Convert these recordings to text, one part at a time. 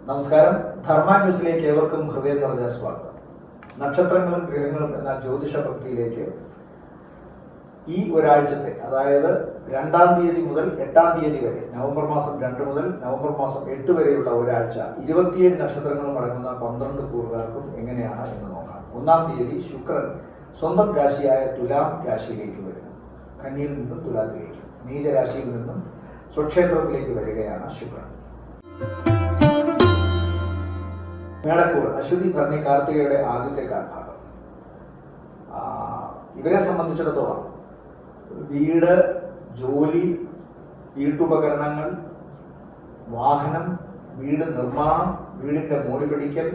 നമസ്കാരം. ധർമ്മ ന്യൂസിലേക്ക് ഏവർക്കും ഹൃദയം നിറഞ്ഞ സ്വാഗതം. നക്ഷത്രങ്ങളും ഗ്രഹങ്ങളും എന്ന ജ്യോതിഷ ഭക്തിയിലേക്ക് ഈ ഒരാഴ്ചത്തെ, അതായത് 2-ാം തീയതി മുതൽ 8-ാം തീയതി വരെ, നവംബർ മാസം 2 മുതൽ നവംബർ മാസം 8 വരെയുള്ള ഒരാഴ്ച 27 നക്ഷത്രങ്ങളും അടങ്ങുന്ന 12 കൂറുകാർക്കും എങ്ങനെയാണ് എന്ന് നോക്കാം. 1-ാം തീയതി ശുക്രൻ സ്വന്തം രാശിയായ തുലാം രാശിയിലേക്ക് വരുന്നു. കന്നിയിൽ നിന്നും തുലാത്തിലേക്ക്, നീചരാശിയിൽ നിന്നും സ്വക്ഷേത്രത്തിലേക്ക് വരികയാണ് ശുക്രൻ. മേടക്കൂർ അശ്വതി ഭരണി കാർത്തികയുടെ ആദ്യത്തെ കാൽഭാഗം. ഇവരെ സംബന്ധിച്ചിടത്തോളം വീട്, ജോലി, വീട്ടുപകരണങ്ങൾ, വാഹനം, വീട് നിർമ്മാണം, വീടിന്റെ മോടി പിടിക്കൽ,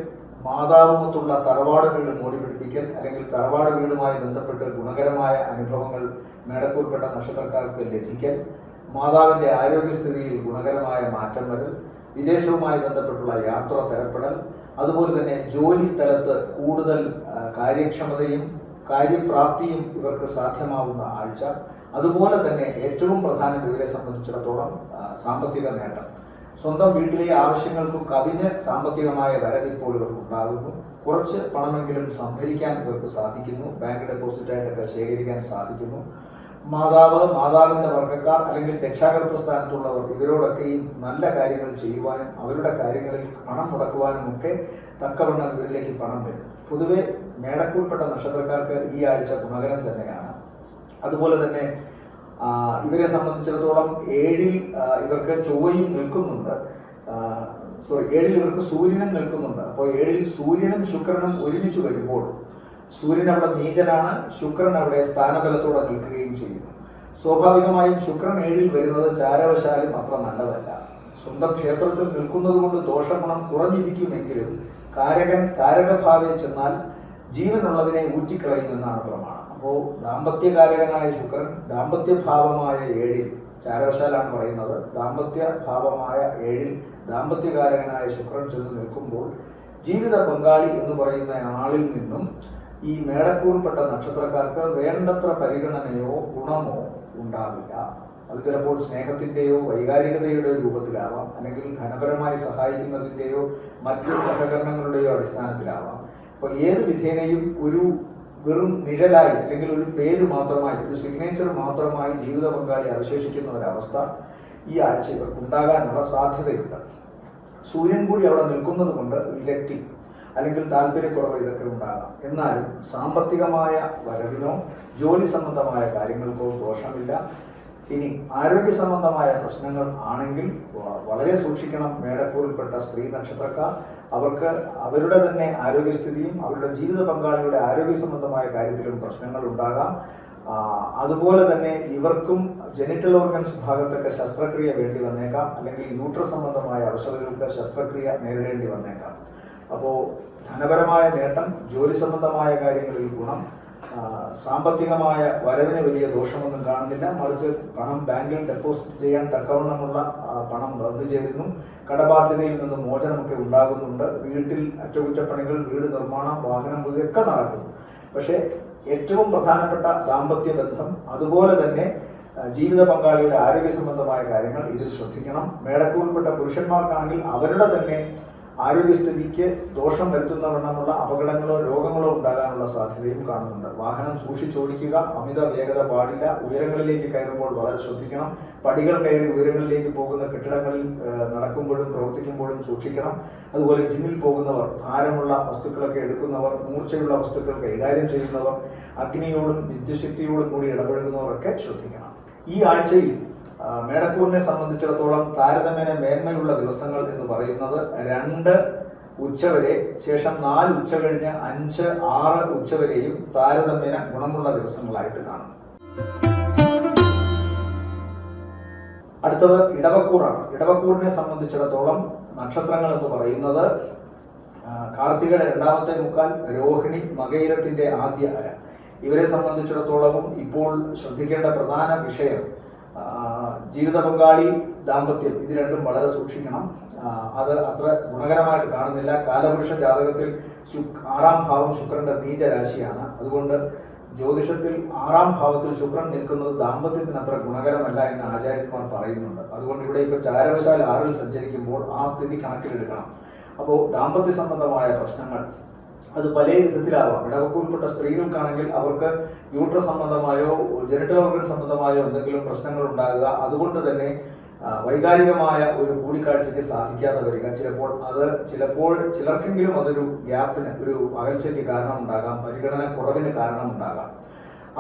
മാതാവുമൊത്തുള്ള തറവാട് വീട് മോടി പിടിപ്പിക്കൽ, അല്ലെങ്കിൽ തറവാട് വീടുമായി ബന്ധപ്പെട്ട് ഗുണകരമായ അനുഭവങ്ങൾ മേടക്കൂർപ്പെട്ട നക്ഷത്രക്കാർക്ക് ലഭിക്കൽ, മാതാവിന്റെ ആരോഗ്യസ്ഥിതിയിൽ ഗുണകരമായ മാറ്റം വരൽ, വിദേശവുമായി ബന്ധപ്പെട്ടുള്ള യാത്ര തരപ്പെടൽ, അതുപോലെ തന്നെ ജോലി സ്ഥലത്ത് കൂടുതൽ കാര്യക്ഷമതയും കാര്യപ്രാപ്തിയും ഇവർക്ക് സാധ്യമാവുന്ന ആഴ്ച. അതുപോലെ തന്നെ ഏറ്റവും പ്രധാനം ഇവരെ സംബന്ധിച്ചിടത്തോളം സാമ്പത്തിക നേട്ടം. സ്വന്തം വീട്ടിലെ ആവശ്യങ്ങൾക്കും കവിഞ്ഞ് സാമ്പത്തികമായ വരവ് ഇപ്പോൾ ഇവർക്ക് ഉണ്ടാകുന്നു. കുറച്ച് പണമെങ്കിലും സംഭരിക്കാൻ ഇവർക്ക് സാധിക്കുന്നു. ബാങ്ക് ഡെപ്പോസിറ്റായിട്ടൊക്കെ ശേഖരിക്കാൻ സാധിക്കുന്നു. മാതാവ്, മാതാവിന്റെ വർഗ്ഗക്കാർ അല്ലെങ്കിൽ രക്ഷാകർത്തൃ സ്ഥാനത്തുള്ളവർ ഇവരോടൊക്കെയും നല്ല കാര്യങ്ങൾ ചെയ്യുവാനും അവരുടെ കാര്യങ്ങളിൽ പണം മുടക്കുവാനും ഒക്കെ തക്കവണ്ണം ഇവരിലേക്ക് പണം വരും. പൊതുവെ മേടക്കൂർപ്പെട്ട നക്ഷത്രക്കാർക്ക് ഈ ആഴ്ച ഗുണകരം തന്നെയാണ്. അതുപോലെ തന്നെ ഇവരെ സംബന്ധിച്ചിടത്തോളം 7-ൽ ഇവർക്ക് ചൊവ്വയും നിൽക്കുന്നുണ്ട്. 7-ൽ ഇവർക്ക് സൂര്യനും നിൽക്കുന്നുണ്ട്. അപ്പോൾ 7-ൽ സൂര്യനും ശുക്രനും ഒരുമിച്ച് വരുമ്പോൾ സൂര്യൻ അവിടെ നീചനാണ്, ശുക്രൻ അവിടെ സ്ഥാനബലത്തോടെ നിൽക്കുകയും ചെയ്യുന്നു. സ്വാഭാവികമായും ശുക്രൻ 7-ൽ വരുന്നത് ചാരവശാലും അത്ര നല്ലതല്ല. സ്വന്തം ക്ഷേത്രത്തിൽ നിൽക്കുന്നത് കൊണ്ട് ദോഷഗുണം കുറഞ്ഞിരിക്കുമെങ്കിലും കാരകഭാവേ ചെന്നാൽ ജീവനുള്ളതിനെ ഊറ്റിക്കളയുമെന്നാണ് പ്രമാണം. അപ്പോൾ ദാമ്പത്യകാരകനായ ശുക്രൻ ദാമ്പത്യഭാവമായ 7-ൽ, ചാരവശാലാണ് പറയുന്നത്, ദാമ്പത്യഭാവമായ 7-ൽ ദാമ്പത്യകാരകനായ ശുക്രൻ ചെന്ന് നിൽക്കുമ്പോൾ ജീവിത പങ്കാളി എന്ന് പറയുന്ന ആളിൽ നിന്നും ഈ മേടക്കൂർപ്പെട്ട നക്ഷത്രക്കാർക്ക് വേണ്ടത്ര പരിഗണനയോ ഗുണമോ ഉണ്ടാവില്ല. അത് ചിലപ്പോൾ സ്നേഹത്തിന്റെയോ വൈകാരികതയുടെയോ രൂപത്തിലാവാം, അല്ലെങ്കിൽ ധനപരമായി സഹായിക്കുന്നതിന്റെയോ മറ്റ് സഹകരണങ്ങളുടെയോ അടിസ്ഥാനത്തിലാവാം. അപ്പോൾ ഏത് വിധേനയും ഒരു വെറും നിഴലായി, അല്ലെങ്കിൽ ഒരു പേര് മാത്രമായി, ഒരു സിഗ്നേച്ചർ മാത്രമായി ജീവിത പങ്കാളി അവശേഷിക്കുന്ന ഒരവസ്ഥ ഈ ആഴ്ച ഇവർക്ക് ഉണ്ടാകാനുള്ള സാധ്യതയുണ്ട്. സൂര്യൻ കൂടി അവിടെ നിൽക്കുന്നത് കൊണ്ട് വിരക്തി അല്ലെങ്കിൽ താല്പര്യക്കുറവ് ഇതൊക്കെ ഉണ്ടാകാം. എന്നാലും സാമ്പത്തികമായ വരവിനോ ജോലി സംബന്ധമായ കാര്യങ്ങൾക്കോ ദോഷമില്ല. ഇനി ആരോഗ്യ സംബന്ധമായ പ്രശ്നങ്ങൾ ആണെങ്കിൽ വളരെ സൂക്ഷിക്കണം മേടക്കൂറിൽപ്പെട്ട സ്ത്രീ നക്ഷത്രക്കാർ. അവർക്ക് അവരുടെ തന്നെ ആരോഗ്യസ്ഥിതിയും അവരുടെ ജീവിത പങ്കാളിയുടെ ആരോഗ്യ സംബന്ധമായ കാര്യത്തിലും പ്രശ്നങ്ങൾ ഉണ്ടാകാം. അതുപോലെ തന്നെ ഇവർക്കും ജെനിറ്റൽ ഓർഗൻസ് ഭാഗത്തൊക്കെ ശസ്ത്രക്രിയ വേണ്ടി വന്നേക്കാം, അല്ലെങ്കിൽ യൂട്രസ് സംബന്ധമായ അവശതകൾക്ക് ശസ്ത്രക്രിയ നേരിടേണ്ടി വന്നേക്കാം. അപ്പോൾ ധനപരമായ നേട്ടം, ജോലി സംബന്ധമായ കാര്യങ്ങളിൽ ഗുണം, സാമ്പത്തികമായ വരവിന് വലിയ ദോഷമൊന്നും കാണുന്നില്ല. മറിച്ച് പണം ബാങ്കിൽ ഡെപ്പോസിറ്റ് ചെയ്യാൻ തക്കവണ്ണമുള്ള പണം റദ്ദു ചെയ്യുന്നു. കടബാധ്യതയിൽ നിന്ന് മോചനമൊക്കെ ഉണ്ടാകുന്നുണ്ട്. വീട്ടിൽ അറ്റകുറ്റപ്പണികൾ, വീട് നിർമ്മാണം, വാഹനം ഇതൊക്കെ നടക്കുന്നു. പക്ഷേ ഏറ്റവും പ്രധാനപ്പെട്ട ദാമ്പത്യ ബന്ധം, അതുപോലെ തന്നെ ജീവിത പങ്കാളിയുടെ ആരോഗ്യ സംബന്ധമായ കാര്യങ്ങൾ ഇതിൽ ശ്രദ്ധിക്കണം. മേടക്കൂറിൽപ്പെട്ട പുരുഷന്മാർക്കാണെങ്കിൽ അവരുടെ തന്നെ ആരോഗ്യസ്ഥിതിക്ക് ദോഷം വരുത്തുന്നവണ്ണമുള്ള അപകടങ്ങളോ രോഗങ്ങളോ ഉണ്ടാകാനുള്ള സാധ്യതയും കാണുന്നുണ്ട്. വാഹനം സൂക്ഷിച്ചോടിക്കുക, അമിത വേഗത പാടില്ല. ഉയരങ്ങളിലേക്ക് കയറുമ്പോൾ വളരെ ശ്രദ്ധിക്കണം. പടികൾ കയറി ഉയരങ്ങളിലേക്ക് പോകുന്ന കെട്ടിടങ്ങളിൽ നടക്കുമ്പോഴും പ്രവർത്തിക്കുമ്പോഴും സൂക്ഷിക്കണം. അതുപോലെ ജിമ്മിൽ പോകുന്നവർ, ഭാരമുള്ള വസ്തുക്കളൊക്കെ എടുക്കുന്നവർ, മൂർച്ചയുള്ള വസ്തുക്കൾ കൈകാര്യം ചെയ്യുന്നവർ, അഗ്നിയോടും വിദ്യുശക്തിയോടും കൂടി ഇടപഴകുന്നവരൊക്കെ ശ്രദ്ധിക്കണം. ഈ ആഴ്ചയിൽ മേടക്കൂറിനെ സംബന്ധിച്ചിടത്തോളം താരതമ്യേന മേന്മയുള്ള ദിവസങ്ങൾ എന്ന് പറയുന്നത് 2 ഉച്ചവരെ, ശേഷം 4 ഉച്ച കഴിഞ്ഞ് 5, 6 ഉച്ചവരെയും താരതമ്യേന ഗുണമുള്ള ദിവസങ്ങളായിട്ട് കാണും. അടുത്തത് ഇടവക്കൂറാണ്. ഇടവക്കൂറിനെ സംബന്ധിച്ചിടത്തോളം നക്ഷത്രങ്ങൾ എന്ന് പറയുന്നത് കാർത്തികയുടെ 2-ാമത്തെ മുക്കാൽ, രോഹിണി, മകയിരത്തിന്റെ ആദ്യ അര. ഇവരെ സംബന്ധിച്ചിടത്തോളവും ഇപ്പോൾ ശ്രദ്ധിക്കേണ്ട പ്രധാന വിഷയം ജീവിത പങ്കാളി, ദാമ്പത്യം, ഇത് രണ്ടും വളരെ സൂക്ഷിക്കണം. അത് അത്ര ഗുണകരമായിട്ട് കാണുന്നില്ല. കാലപുരുഷ ജാതകത്തിൽ 6-ാം ഭാവം ശുക്രന്റെ നീചരാശിയാണ്. അതുകൊണ്ട് ജ്യോതിഷത്തിൽ 6-ാം ഭാവത്തിൽ ശുക്രൻ നിൽക്കുന്നത് ദാമ്പത്യത്തിന് അത്ര ഗുണകരമല്ല എന്ന് ആചാര്യന്മാർ പറയുന്നുണ്ട്. അതുകൊണ്ട് ഇവിടെ ഇപ്പോൾ ചാരവശാൽ 6-ൽ സഞ്ചരിക്കുമ്പോൾ ആ സ്ഥിതി കണക്കിലെടുക്കണം. അപ്പോൾ ദാമ്പത്യ സംബന്ധമായ പ്രശ്നങ്ങൾ അത് പല വിധത്തിലാവാം. ഇടവക്കൂൽപ്പെട്ട സ്ത്രീകൾക്കാണെങ്കിൽ അവർക്ക് യൂട്രസ് സംബന്ധമായോ ജെനിറ്റൽ ഓർഗൻ സംബന്ധമായോ എന്തെങ്കിലും പ്രശ്നങ്ങൾ ഉണ്ടാകുക, അതുകൊണ്ട് തന്നെ വൈകാരികമായ ഒരു കൂടിക്കാഴ്ചയ്ക്ക് സാധിക്കാതെ വരിക, ചിലപ്പോൾ ചിലർക്കെങ്കിലും അതൊരു ഗ്യാപ്പിന്, ഒരു അകൽച്ചയ്ക്ക് കാരണമുണ്ടാകാം, പരിഗണന കുറവിന് കാരണമുണ്ടാകാം.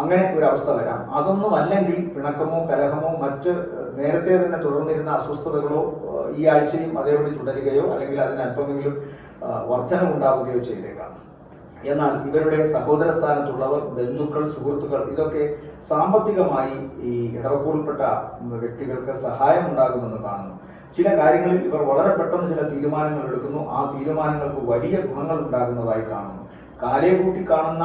അങ്ങനെ ഒരു അവസ്ഥ വരാം. അതൊന്നും അല്ലെങ്കിൽ പിണക്കമോ കലഹമോ മറ്റ് നേരത്തെ തന്നെ തുടർന്നിരുന്ന അസ്വസ്ഥതകളോ ഈ ആഴ്ചയും അതേപടി തുടരുകയോ അല്ലെങ്കിൽ അതിന് അല്പമെങ്കിലും വർധനമുണ്ടാവുകയോ ചെയ്തേക്കാം. എന്നാൽ ഇവരുടെ സഹോദര സ്ഥാനത്തുള്ളവർ, ബന്ധുക്കൾ, സുഹൃത്തുക്കൾ ഇതൊക്കെ സാമ്പത്തികമായി ഈ ഇടവക്കൂൽപ്പെട്ട വ്യക്തികൾക്ക് സഹായം ഉണ്ടാകുമെന്ന് കാണുന്നു. ചില കാര്യങ്ങളിൽ ഇവർ വളരെ പെട്ടെന്ന് ചില തീരുമാനങ്ങൾ എടുക്കുന്നു. ആ തീരുമാനങ്ങൾക്ക് വലിയ ഗുണങ്ങൾ ഉണ്ടാകുന്നതായി കാണുന്നു. കാലയെ കൂട്ടി കാണുന്ന,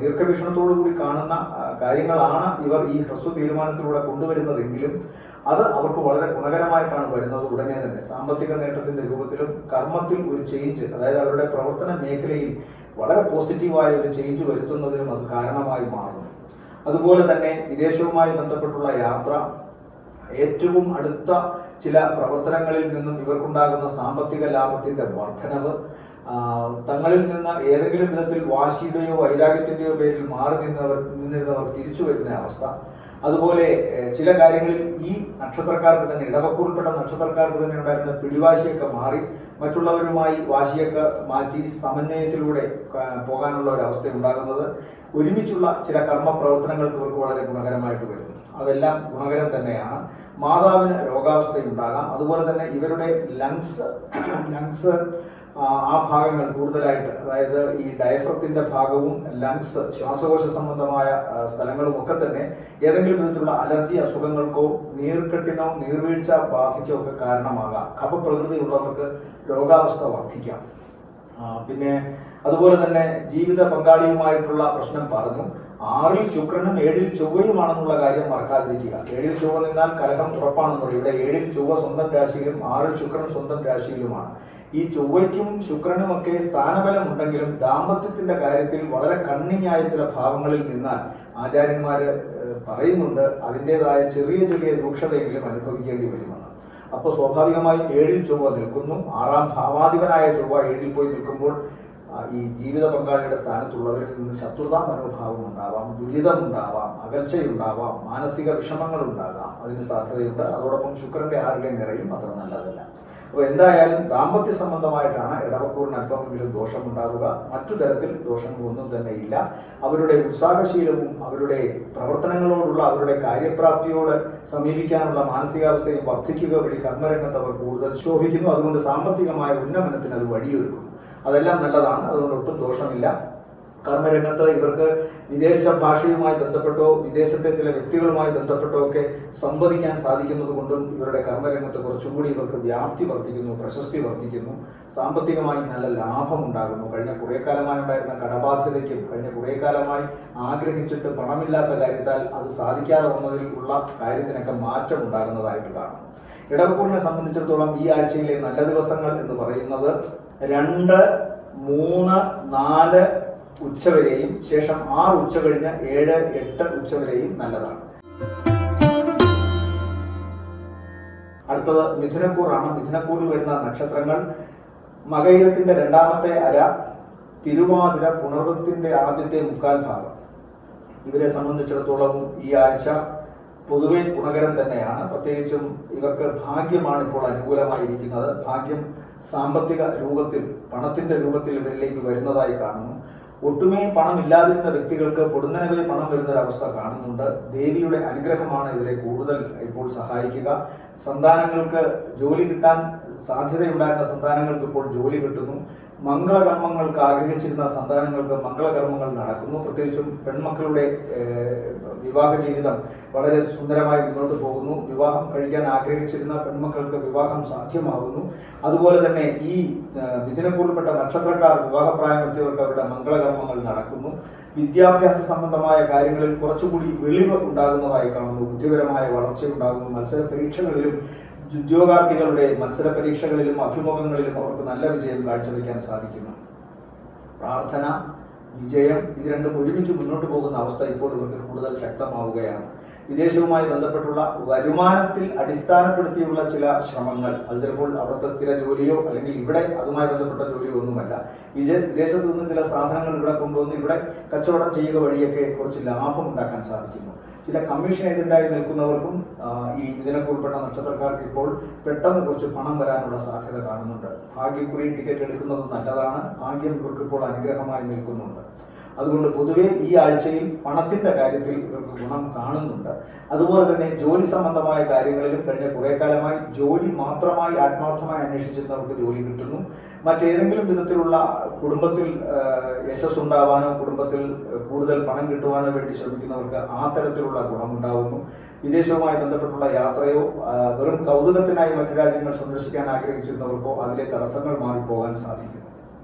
ദീർഘവീക്ഷണത്തോടു കൂടി കാണുന്ന കാര്യങ്ങളാണ് ഇവർ ഈ ഹ്രസ്വ തീരുമാനത്തിലൂടെ കൊണ്ടുവരുന്നതെങ്കിലും അത് അവർക്ക് വളരെ ഗുണകരമായിട്ടാണ് വരുന്നത്. ഉടനെ തന്നെ സാമ്പത്തിക നേട്ടത്തിന്റെ രൂപത്തിലും കർമ്മത്തിൽ ഒരു ചേഞ്ച്, അതായത് അവരുടെ പ്രവർത്തന മേഖലയിൽ വളരെ പോസിറ്റീവായ ഒരു ചേഞ്ച് വരുത്തുന്നതിനും അത് കാരണമായി മാറുന്നു. അതുപോലെ തന്നെ വിദേശവുമായി ബന്ധപ്പെട്ടുള്ള യാത്ര, ഏറ്റവും അടുത്ത ചില പ്രവർത്തനങ്ങളിൽ നിന്നും ഇവർക്കുണ്ടാകുന്ന സാമ്പത്തിക ലാഭത്തിന്റെ വർധനവ്, തങ്ങളിൽ നിന്ന് ഏതെങ്കിലും വിധത്തിൽ വാശിയുടെയോ വൈരാഗ്യത്തിന്റെയോ പേരിൽ മാറി നിന്നിരുന്നവർ തിരിച്ചു വരുന്ന അവസ്ഥ, അതുപോലെ ചില കാര്യങ്ങളിൽ ഈ നക്ഷത്രക്കാർക്ക് തന്നെ, ഇടവക്കൂൽപ്പെട്ട നക്ഷത്രക്കാർക്ക് തന്നെ ഉണ്ടായിരുന്ന പിടിവാശിയൊക്കെ മാറി മറ്റുള്ളവരുമായി വാശിയൊക്കെ മാറ്റി സമന്വയത്തിലൂടെ പോകാനുള്ള ഒരു അവസ്ഥ ഉണ്ടാകുന്നത് ഒരുമിച്ചുള്ള ചില കർമ്മ പ്രവർത്തനങ്ങൾക്ക് ഇവർക്ക് വളരെ ഗുണകരമായിട്ട് വരുന്നു. അതെല്ലാം ഗുണകരം തന്നെയാണ്. മാതാവിന് രോഗാവസ്ഥയുണ്ടാകാം. അതുപോലെ തന്നെ ഇവരുടെ ലങ്സ് ആ ഭാഗങ്ങൾ കൂടുതലായിട്ട്, അതായത് ഈ ഡയഫ്രത്തിന്റെ ഭാഗവും ലങ്സ്, ശ്വാസകോശ സംബന്ധമായ സ്ഥലങ്ങളും ഒക്കെ തന്നെ ഏതെങ്കിലും വിധത്തിലുള്ള അലർജി അസുഖങ്ങൾക്കോ നീർക്കെട്ടിനോ നീർവീഴ്ച ബാധയ്ക്കോ ഒക്കെ കാരണമാകാം. കഫപ്രകൃതിയുള്ളവർക്ക് രോഗാവസ്ഥ വർദ്ധിക്കാം. പിന്നെ അതുപോലെ തന്നെ ജീവിത പങ്കാളിയുമായിട്ടുള്ള പ്രശ്നം പറഞ്ഞു. 6-ൽ ശുക്രനും 7-ൽ ചൊവ്വയുമാണെന്നുള്ള കാര്യം മറക്കാതിരിക്കുക. 7-ൽ ചൊവ്വ നിന്നാൽ കലഹം ഉറപ്പാണെന്ന്. ഇവിടെ 7-ൽ ചൊവ്വ സ്വന്തം രാശിയിലും 6-ൽ ശുക്രൻ സ്വന്തം രാശിയിലുമാണ്. ഈ ചൊവ്വയ്ക്കും ശുക്രനുമൊക്കെ സ്ഥാനബലം ഉണ്ടെങ്കിലും ദാമ്പത്യത്തിന്റെ കാര്യത്തിൽ വളരെ കണ്ണിങ്ങായ ചില ഭാവങ്ങളിൽ നിന്നാൽ ആചാര്യന്മാര് പറയുന്നുണ്ട് അതിൻ്റെതായ ചെറിയ ചെറിയ രൂക്ഷതയെങ്കിലും അനുഭവിക്കേണ്ടി വരുമെന്ന്. അപ്പോൾ സ്വാഭാവികമായും 7-ൽ ചൊവ്വ നിൽക്കുന്നു. 6-ാം ഭാവാധിപനായ ചൊവ്വ 7-ൽ പോയി നിൽക്കുമ്പോൾ ഈ ജീവിത പങ്കാളിയുടെ സ്ഥാനത്തുള്ളവരിൽ നിന്ന് ശത്രുതാ മനോഭാവം ഉണ്ടാവാം, ദുരിതമുണ്ടാവാം, അകൽച്ചയുണ്ടാവാം, മാനസിക വിഷമങ്ങൾ ഉണ്ടാകാം. അതിന് സാധ്യതയുണ്ട്. അതോടൊപ്പം ശുക്രന്റെ 6-ലെ നിറയും അത്ര നല്ലതല്ല. അപ്പോൾ എന്തായാലും ദാമ്പത്യ സംബന്ധമായിട്ടാണ് ഇടവക്കൂറിന് അല്പമെങ്കിലും ദോഷമുണ്ടാവുക. മറ്റു തരത്തിൽ ദോഷങ്ങളൊന്നും തന്നെ ഇല്ല. അവരുടെ ഉത്സാഹശീലവും അവരുടെ പ്രവർത്തനങ്ങളോടുള്ള അവരുടെ കാര്യപ്രാപ്തിയോട് സമീപിക്കാനുള്ള മാനസികാവസ്ഥയും വർദ്ധിക്കുക വഴി കർമ്മരംഗത്ത് അവർ കൂടുതൽ ശോഭിക്കുന്നു. അതുകൊണ്ട് സാമ്പത്തികമായ ഉന്നമനത്തിന് അത് വഴിയൊരുക്കും. അതെല്ലാം നല്ലതാണ്. അതുകൊണ്ട് ഒട്ടും ദോഷമില്ല. കർമ്മരംഗത്ത് ഇവർക്ക് വിദേശ ഭാഷയുമായി ബന്ധപ്പെട്ടോ വിദേശത്തെ ചില വ്യക്തികളുമായി ബന്ധപ്പെട്ടോ ഒക്കെ സംവദിക്കാൻ സാധിക്കുന്നത് കൊണ്ടും ഇവരുടെ കർമ്മരംഗത്ത് കുറച്ചുകൂടി ഇവർക്ക് വ്യാപ്തി വർദ്ധിക്കുന്നു, പ്രശസ്തി വർദ്ധിക്കുന്നു. സാമ്പത്തികമായി നല്ല ലാഭം ഉണ്ടാകുന്നു. കഴിഞ്ഞ കുറേ കാലമായി ഉണ്ടായിരുന്ന കടബാധ്യതയ്ക്കും കഴിഞ്ഞ കുറേ കാലമായി ആഗ്രഹിച്ചിട്ട് പണമില്ലാത്ത കാര്യത്താൽ അത് സാധിക്കാതെ വന്നതിൽ ഉള്ള കാര്യത്തിനൊക്കെ മാറ്റം ഉണ്ടാകുന്നതായിട്ട് കാണും. ഇടവക്കൂറിനെ സംബന്ധിച്ചിടത്തോളം ഈ ആഴ്ചയിലെ നല്ല ദിവസങ്ങൾ എന്ന് പറയുന്നത് 2, 3, 4 ഉച്ചവരെയും ശേഷം 6 ഉച്ച കഴിഞ്ഞ് 7, 8 ഉച്ചവരെയും നല്ലതാണ്. അടുത്തത് മിഥുനക്കൂറാണ്. മിഥുനക്കൂറിൽ വരുന്ന നക്ഷത്രങ്ങൾ മകയിരത്തിന്റെ 2ാമത്തെ അര, തിരുവാതിര, പുണർദത്തിന്റെ ആദ്യത്തെ 1/4 ഭാഗം. ഇവരെ സംബന്ധിച്ചിടത്തോളം ഈ ആഴ്ച പൊതുവെ ഗുണകരം തന്നെയാണ്. പ്രത്യേകിച്ചും ഇവർക്ക് ഭാഗ്യമാണ് ഇപ്പോൾ അനുകൂലമായിരിക്കുന്നത്. ഭാഗ്യം സാമ്പത്തിക രൂപത്തിൽ, പണത്തിന്റെ രൂപത്തിൽ ഇവരിലേക്ക് വരുന്നതായി കാണുന്നു. ഒട്ടുമേ പണം ഇല്ലാതിരുന്ന വ്യക്തികൾക്ക് പൊടുന്നനവേ പണം വരുന്നൊരവസ്ഥ കാണുന്നുണ്ട്. ദേവിയുടെ അനുഗ്രഹമാണ് ഇവരെ കൂടുതൽ ഇപ്പോൾ സഹായിക്കുക. സന്താനങ്ങൾക്ക് ജോലി കിട്ടാൻ സാധ്യതയുണ്ടായിരുന്ന സന്താനങ്ങൾക്ക് ഇപ്പോൾ ജോലി കിട്ടുന്നു. മംഗളകർമ്മങ്ങൾക്ക് ആഗ്രഹിച്ചിരുന്ന സന്താനങ്ങൾക്ക് മംഗളകർമ്മങ്ങൾ നടക്കുന്നു. പ്രത്യേകിച്ചും പെൺമക്കളുടെ വിവാഹ ജീവിതം വളരെ സുന്ദരമായി മുന്നോട്ട് പോകുന്നു. വിവാഹം കഴിക്കാൻ ആഗ്രഹിച്ചിരുന്ന പെൺമക്കൾക്ക് വിവാഹം സാധ്യമാകുന്നു. അതുപോലെ തന്നെ ഈ മിഥുനക്കൂറിൽപ്പെട്ട നക്ഷത്രക്കാർ വിവാഹപ്രായം എത്തിയവർക്ക് അവരുടെ മംഗളകർമ്മങ്ങൾ നടക്കുന്നു. വിദ്യാഭ്യാസ സംബന്ധമായ കാര്യങ്ങളിൽ കുറച്ചുകൂടി വെളിവ് ഉണ്ടാകുന്നതായി കാണുന്നു. ബുദ്ധിപരമായ വളർച്ച ഉണ്ടാകുന്നു. മത്സര പരീക്ഷകളിലും ഉദ്യോഗാർത്ഥികളുടെ മത്സര പരീക്ഷകളിലും അഭിമുഖങ്ങളിലും അവർക്ക് നല്ല വിജയം കാഴ്ചവെക്കാൻ സാധിക്കുന്നു. പ്രാർത്ഥന, വിജയം, ഇത് രണ്ടും ഒരുമിച്ച് മുന്നോട്ട് പോകുന്ന അവസ്ഥ ഇപ്പോൾ ഇവർക്ക് കൂടുതൽ ശക്തമാവുകയാണ്. വിദേശവുമായി ബന്ധപ്പെട്ടുള്ള വരുമാനത്തിൽ അടിസ്ഥാനപ്പെടുത്തിയുള്ള ചില ശ്രമങ്ങൾ, അത് ചിലപ്പോൾ അവിടുത്തെ സ്ഥിര ജോലിയോ അല്ലെങ്കിൽ ഇവിടെ അതുമായി ബന്ധപ്പെട്ട ജോലിയോ ഒന്നുമല്ല, വിദേശത്തു നിന്ന് ചില സാധനങ്ങൾ ഇവിടെ കൊണ്ടുവന്ന് ഇവിടെ കച്ചവടം ചെയ്യുക വഴിയൊക്കെ കുറച്ച് ലാഭം ഉണ്ടാക്കാൻ സാധിക്കുന്നു. ചില കമ്മീഷൻ ഏജന്റായി നിൽക്കുന്നവർക്കും ഈ ഇതിനൊക്കെ ഉൾപ്പെട്ട നക്ഷത്രക്കാർക്ക് ഇപ്പോൾ പെട്ടെന്ന് കുറച്ച് പണം വരാനുള്ള സാധ്യത കാണുന്നുണ്ട്. ഭാഗ്യക്കുറി ടിക്കറ്റ് എടുക്കുന്നത് നല്ലതാണ്. ഭാഗ്യം ഇവർക്ക് ഇപ്പോൾ അനുഗ്രഹമായി നിൽക്കുന്നുണ്ട്. അതുകൊണ്ട് പൊതുവെ ഈ ആഴ്ചയിൽ പണത്തിന്റെ കാര്യത്തിൽ ഇവർക്ക് ഗുണം കാണുന്നുണ്ട്. അതുപോലെ തന്നെ ജോലി സംബന്ധമായ കാര്യങ്ങളിലും കഴിഞ്ഞ കുറെ കാലമായി ജോലി മാത്രമായി ആത്മാർത്ഥമായി അന്വേഷിച്ചിരുന്നവർക്ക് ജോലി കിട്ടുന്നു. മറ്റേതെങ്കിലും വിധത്തിലുള്ള കുടുംബത്തിൽ യശസ് ഉണ്ടാവാനോ കുടുംബത്തിൽ കൂടുതൽ പണം കിട്ടുവാനോ വേണ്ടി ശ്രമിക്കുന്നവർക്ക് ആ തരത്തിലുള്ള ഗുണമുണ്ടാകുന്നു. വിദേശവുമായി ബന്ധപ്പെട്ടുള്ള യാത്രയോ വെറും കൗതുകത്തിനായി മറ്റു രാജ്യങ്ങൾ സന്ദർശിക്കാൻ ആഗ്രഹിച്ചിരുന്നവർക്കോ അതിലെ തടസ്സങ്ങൾ മാറിപ്പോകാൻ സാധിക്കും.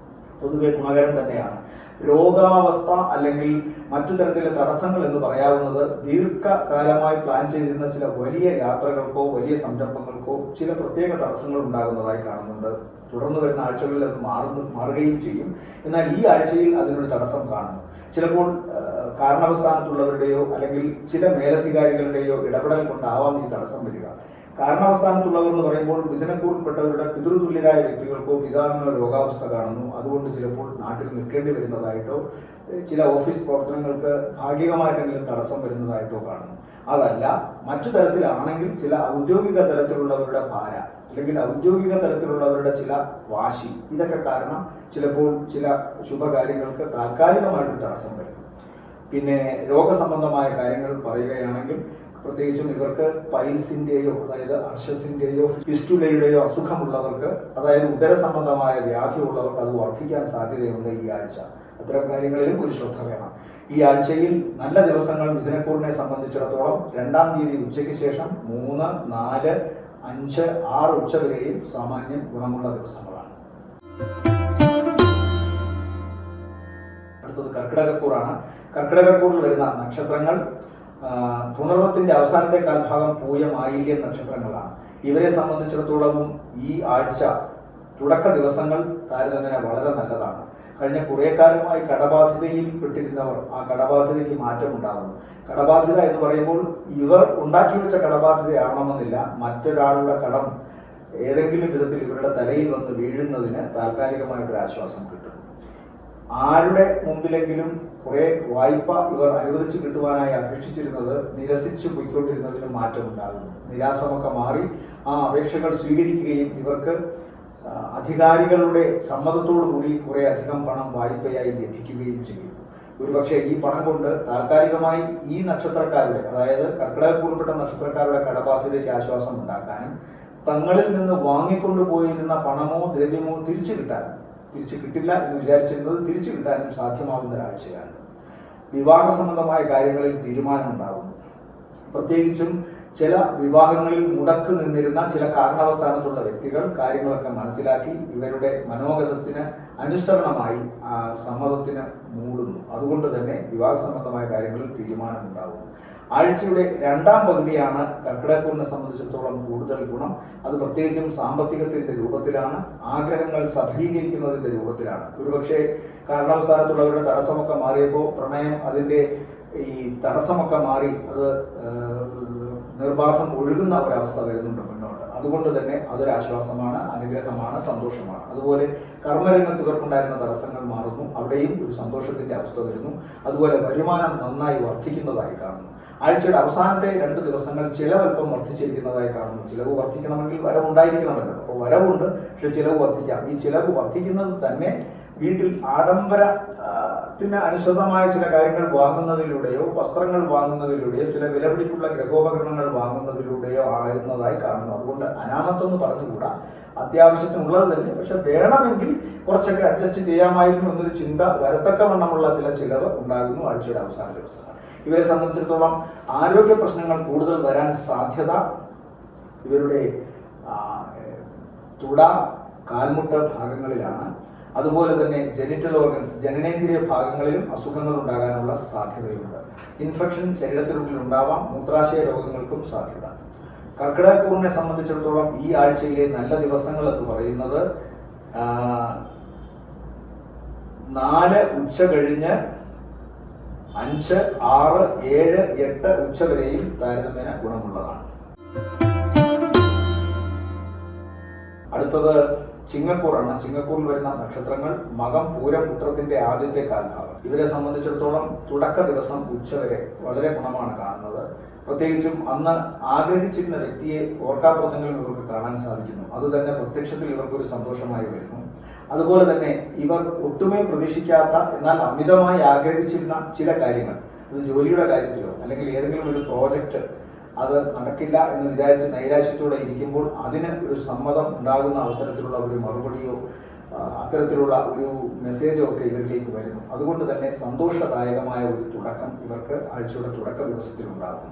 പൊതുവെ ഗുണകരം തന്നെയാണ്. രോഗാവസ്ഥ അല്ലെങ്കിൽ മറ്റു തരത്തിലെ തടസ്സങ്ങൾ എന്ന് പറയാവുന്നത് ദീർഘകാലമായി പ്ലാൻ ചെയ്തിരുന്ന ചില വലിയ യാത്രകൾക്കോ വലിയ സംരംഭങ്ങൾക്കോ ചില പ്രത്യേക തടസ്സങ്ങൾ ഉണ്ടാകുന്നതായി കാണുന്നുണ്ട്. തുടർന്ന് വരുന്ന ആഴ്ചകളിൽ അത് മാറുകയും ചെയ്യും. എന്നാൽ ഈ ആഴ്ചയിൽ അതിനൊരു തടസ്സം കാണുന്നു. ചിലപ്പോൾ കാരണവസ്ഥാനത്തുള്ളവരുടെയോ അല്ലെങ്കിൽ ചില മേലധികാരികളുടെയോ ഇടപെടൽ കൊണ്ടാവാം ഈ തടസ്സം വരിക. കാരണവസ്ഥാനത്തുള്ളവർ എന്ന് പറയുമ്പോൾ മിഥുനക്കൂറിൽപ്പെട്ടവരുടെ പിതൃതുല്യരായ വ്യക്തികൾക്കോ പിതാവിനോ രോഗാവസ്ഥ കാണുന്നു. അതുകൊണ്ട് ചിലപ്പോൾ നാട്ടിൽ നിൽക്കേണ്ടി വരുന്നതായിട്ടോ ചില ഓഫീസ് പ്രവർത്തനങ്ങൾക്ക് ഭാഗികമായിട്ടെങ്കിലും തടസ്സം വരുന്നതായിട്ടോ കാണുന്നു. അതല്ല മറ്റു തരത്തിലാണെങ്കിൽ ചില ഔദ്യോഗിക തലത്തിലുള്ളവരുടെ ഭാര അല്ലെങ്കിൽ ഔദ്യോഗിക തലത്തിലുള്ളവരുടെ ചില വാശി, ഇതൊക്കെ കാരണം ചിലപ്പോൾ ചില ശുഭകാര്യങ്ങൾക്ക് താൽക്കാലികമായിട്ട് തടസ്സം വരും. പിന്നെ രോഗസംബന്ധമായ കാര്യങ്ങൾ പറയുകയാണെങ്കിൽ പ്രത്യേകിച്ചും ഇവർക്ക് പൈൽസിന്റെയോ അതായത് അർഷസിന്റെയോ ഫിസ്റ്റുലയുടെയോ അസുഖമുള്ളവർക്ക്, അതായത് ഉദര സംബന്ധമായ വ്യാധി ഉള്ളവർക്ക് അത് വർദ്ധിക്കാൻ സാധ്യതയുണ്ട് ഈ ആഴ്ച. അത്തരം കാര്യങ്ങളിലും ഒരു ശ്രദ്ധ വേണം. ഈ ആഴ്ചയിൽ നല്ല ദിവസങ്ങൾ മിഥുനക്കൂറിനെ സംബന്ധിച്ചിടത്തോളം 2-ാം തീയതി ഉച്ചയ്ക്ക് ശേഷം 3, 4, 5, 6 ഉച്ച വരെയും സാമാന്യം ഗുണമുള്ള ദിവസങ്ങളാണ്. അടുത്തത് കർക്കിടകക്കൂറാണ്. കർക്കിടകക്കൂറിൽ വരുന്ന നക്ഷത്രങ്ങൾ പുണർവത്തിന്റെ അവസാനത്തെ കാൽഭാഗം പൂയം, ആയില്യം നക്ഷത്രങ്ങളാണ്. ഇവരെ സംബന്ധിച്ചിടത്തോളം ഈ ആഴ്ച തുടക്ക ദിവസങ്ങൾ താരതമ്യേന വളരെ നല്ലതാണ്. കഴിഞ്ഞ കുറെ കാലമായി കടബാധ്യതയിൽ പെട്ടിരുന്നവർ ആ കടബാധ്യതയ്ക്ക് മാറ്റമുണ്ടാകുന്നു. കടബാധ്യത എന്ന് പറയുമ്പോൾ ഇവർ ഉണ്ടാക്കി വെച്ച കടബാധ്യതയാവണമെന്നില്ല, മറ്റൊരാളുടെ കടം ഏതെങ്കിലും വിധത്തിൽ ഇവരുടെ തലയിൽ വന്ന് വീഴുന്നതിന് താൽക്കാലികമായിട്ടൊരു ആശ്വാസം കിട്ടും. ആരുടെ മുമ്പിലെങ്കിലും കുറെ വായ്പ ഇവർ അനുവദിച്ചു കിട്ടുവാനായി അപേക്ഷിച്ചിരുന്നത് നിരസിച്ചു പോയിക്കൊണ്ടിരുന്നതിന് മാറ്റമുണ്ടാകുന്നു. നിരാശമൊക്കെ മാറി ആ അപേക്ഷകൾ സ്വീകരിക്കുകയും ഇവർക്ക് അധികാരികളുടെ സമ്മതത്തോടു കൂടി കുറെ അധികം പണം വായ്പയായി ലഭിക്കുകയും ചെയ്യും. ഒരുപക്ഷെ ഈ പണം കൊണ്ട് താൽക്കാലികമായി ഈ നക്ഷത്രക്കാരുടെ, അതായത് കർക്കിടകക്കൂറിൽപ്പെട്ട നക്ഷത്രക്കാരുടെ കടബാധ്യതയ്ക്ക് ആശ്വാസം ഉണ്ടാക്കാനും തങ്ങളിൽ നിന്ന് വാങ്ങിക്കൊണ്ടുപോയിരുന്ന പണമോ ദ്രവ്യമോ തിരിച്ചു കിട്ടില്ല എന്ന് വിചാരിച്ചിരുന്നത് തിരിച്ചു കിട്ടാനും സാധ്യമാകുന്ന ഒരാഴ്ചയാണ്. വിവാഹ സംബന്ധമായ കാര്യങ്ങളിൽ തീരുമാനമുണ്ടാകുന്നു. പ്രത്യേകിച്ചും ചില വിവാഹങ്ങളിൽ മുടക്ക് നിന്നിരുന്ന ചില കാരണവസ്ഥാനത്തുള്ള വ്യക്തികൾ കാര്യങ്ങളൊക്കെ മനസ്സിലാക്കി ഇവരുടെ മനോഗതത്തിന് അനുസരണമായി സമ്മതത്തിന് മൂടുന്നു. അതുകൊണ്ട് തന്നെ വിവാഹ സംബന്ധമായ കാര്യങ്ങളിൽ തീരുമാനമുണ്ടാകുന്നു. ആഴ്ചയുടെ 2-ാം പകുതിയാണ് കർക്കിടകക്കൂറിനെ സംബന്ധിച്ചിടത്തോളം കൂടുതൽ ഗുണം. അത് പ്രത്യേകിച്ചും സാമ്പത്തികത്തിന്റെ രൂപത്തിലാണ്, ആഗ്രഹങ്ങൾ സഫലീകരിക്കുന്നതിന്റെ രൂപത്തിലാണ്. ഒരുപക്ഷെ കാരണവസ്ഥാനത്തുള്ളവരുടെ തടസ്സമൊക്കെ മാറിയപ്പോൾ പ്രണയം അതിന്റെ ഈ തടസ്സമൊക്കെ മാറി അത് നിർബാധം ഒഴുകുന്ന ഒരവസ്ഥ വരുന്നുണ്ട് മുന്നോട്ട്. അതുകൊണ്ട് തന്നെ അതൊരാശ്വാസമാണ്, അനുഗ്രഹമാണ്, സന്തോഷമാണ്. അതുപോലെ കർമ്മരംഗത്ത് ഇവർക്കുണ്ടായിരുന്ന തടസ്സങ്ങൾ മാറുന്നു, അവിടെയും ഒരു സന്തോഷത്തിന്റെ അവസ്ഥ വരുന്നു. അതുപോലെ വരുമാനം നന്നായി വർദ്ധിക്കുന്നതായി കാണുന്നു. ആഴ്ചയുടെ അവസാനത്തെ 2 ദിവസങ്ങൾ ചിലവൽപ്പം വർദ്ധിച്ചിരിക്കുന്നതായി കാണുന്നു. ചിലവ് വർദ്ധിക്കണമെങ്കിൽ വരവുണ്ടായിരിക്കണമല്ലോ. അപ്പോൾ വരവുണ്ട്, പക്ഷെ ചിലവ് വർദ്ധിക്കാം. ഈ ചിലവ് വർദ്ധിക്കുന്നത് തന്നെ വീട്ടിൽ ആഡംബരത്തിന് അനുസൃതമായ ചില കാര്യങ്ങൾ വാങ്ങുന്നതിലൂടെയോ വസ്ത്രങ്ങൾ വാങ്ങുന്നതിലൂടെയോ ചില വിലപിടിപ്പുള്ള ഗൃഹോപകരണങ്ങൾ വാങ്ങുന്നതിലൂടെയോ ആകുന്നതായി കാണുന്നു. അതുകൊണ്ട് അനാമത്തെന്ന് പറഞ്ഞുകൂടാ, അത്യാവശ്യത്തിനുള്ളത് തന്നെ, പക്ഷെ വേണമെങ്കിൽ കുറച്ചൊക്കെ അഡ്ജസ്റ്റ് ചെയ്യാമായിരുന്നു എന്നൊരു ചിന്ത വരത്തക്കവണ്ണമുള്ള ചില ചിലവ് ഉണ്ടാകുന്നു ആഴ്ചയുടെ അവസാന ദിവസങ്ങൾ. ഇവരെ സംബന്ധിച്ചിടത്തോളം ആരോഗ്യ പ്രശ്നങ്ങൾ കൂടുതൽ വരാൻ സാധ്യത ഇവരുടെ തുട, കാൽമുട്ട് ഭാഗങ്ങളിലാണ്. അതുപോലെ തന്നെ ജെനിറ്റൽ ഓർഗൻസ്, ജനനേന്ദ്രിയ ഭാഗങ്ങളിലും അസുഖങ്ങൾ ഉണ്ടാകാനുള്ള സാധ്യതയുണ്ട്. ഇൻഫെക്ഷൻ ശരീരത്തിനുള്ളിൽ ഉണ്ടാവാം. മൂത്രാശയ രോഗങ്ങൾക്കും സാധ്യത. കർക്കിടകക്കൂറിനെ സംബന്ധിച്ചിടത്തോളം ഈ ആഴ്ചയിലെ നല്ല ദിവസങ്ങൾ എന്ന് പറയുന്നത് 4 ഉച്ച കഴിഞ്ഞ് 5, 6, 7, 8 ഉച്ച വരെയും താരതമ്യേന ഗുണമുള്ളതാണ്. അടുത്തത് ചിങ്ങക്കൂറാണ്. ചിങ്ങക്കൂറിൽ വരുന്ന നക്ഷത്രങ്ങൾ മകം, പൂരം, ഉത്രത്തിന്റെ ആദ്യത്തെ കാൽഭാഗം. ഇവരെ സംബന്ധിച്ചിടത്തോളം തുടക്ക ദിവസം ഉച്ചവരെ വളരെ ഗുണമാണ് കാണുന്നത്. പ്രത്യേകിച്ചും അന്ന് ആഗ്രഹിച്ചിരുന്ന വ്യക്തിയെ ഓർക്കാപ്പുറങ്ങളിൽ ഇവർക്ക് കാണാൻ സാധിക്കുന്നു. അതുതന്നെ പ്രത്യക്ഷത്തിൽ ഇവർക്കൊരു സന്തോഷമായി വരുന്നു. അതുപോലെ തന്നെ ഇവർ ഒട്ടുമേ പ്രതീക്ഷിക്കാത്ത എന്നാൽ അമിതമായി ആഗ്രഹിച്ചിരുന്ന ചില കാര്യങ്ങൾ, അത് ജോലിയുടെ കാര്യത്തിലോ അല്ലെങ്കിൽ ഏതെങ്കിലും ഒരു പ്രോജക്റ്റ് അത് നടക്കില്ല എന്ന് വിചാരിച്ച് നൈരാശ്യത്തോടെ ഇരിക്കുമ്പോൾ അതിന് ഒരു സമ്മതം ഉണ്ടാകുന്ന അവസരത്തിലുള്ള ഒരു മറുപടിയോ അത്തരത്തിലുള്ള ഒരു മെസ്സേജോ ഒക്കെ ഇവരിലേക്ക് വരുന്നു. അതുകൊണ്ട് തന്നെ സന്തോഷദായകമായ ഒരു തുടക്കം ഇവർക്ക് ആഴ്ചയുടെ തുടക്ക ദിവസത്തിൽ ഉണ്ടാകുന്നു.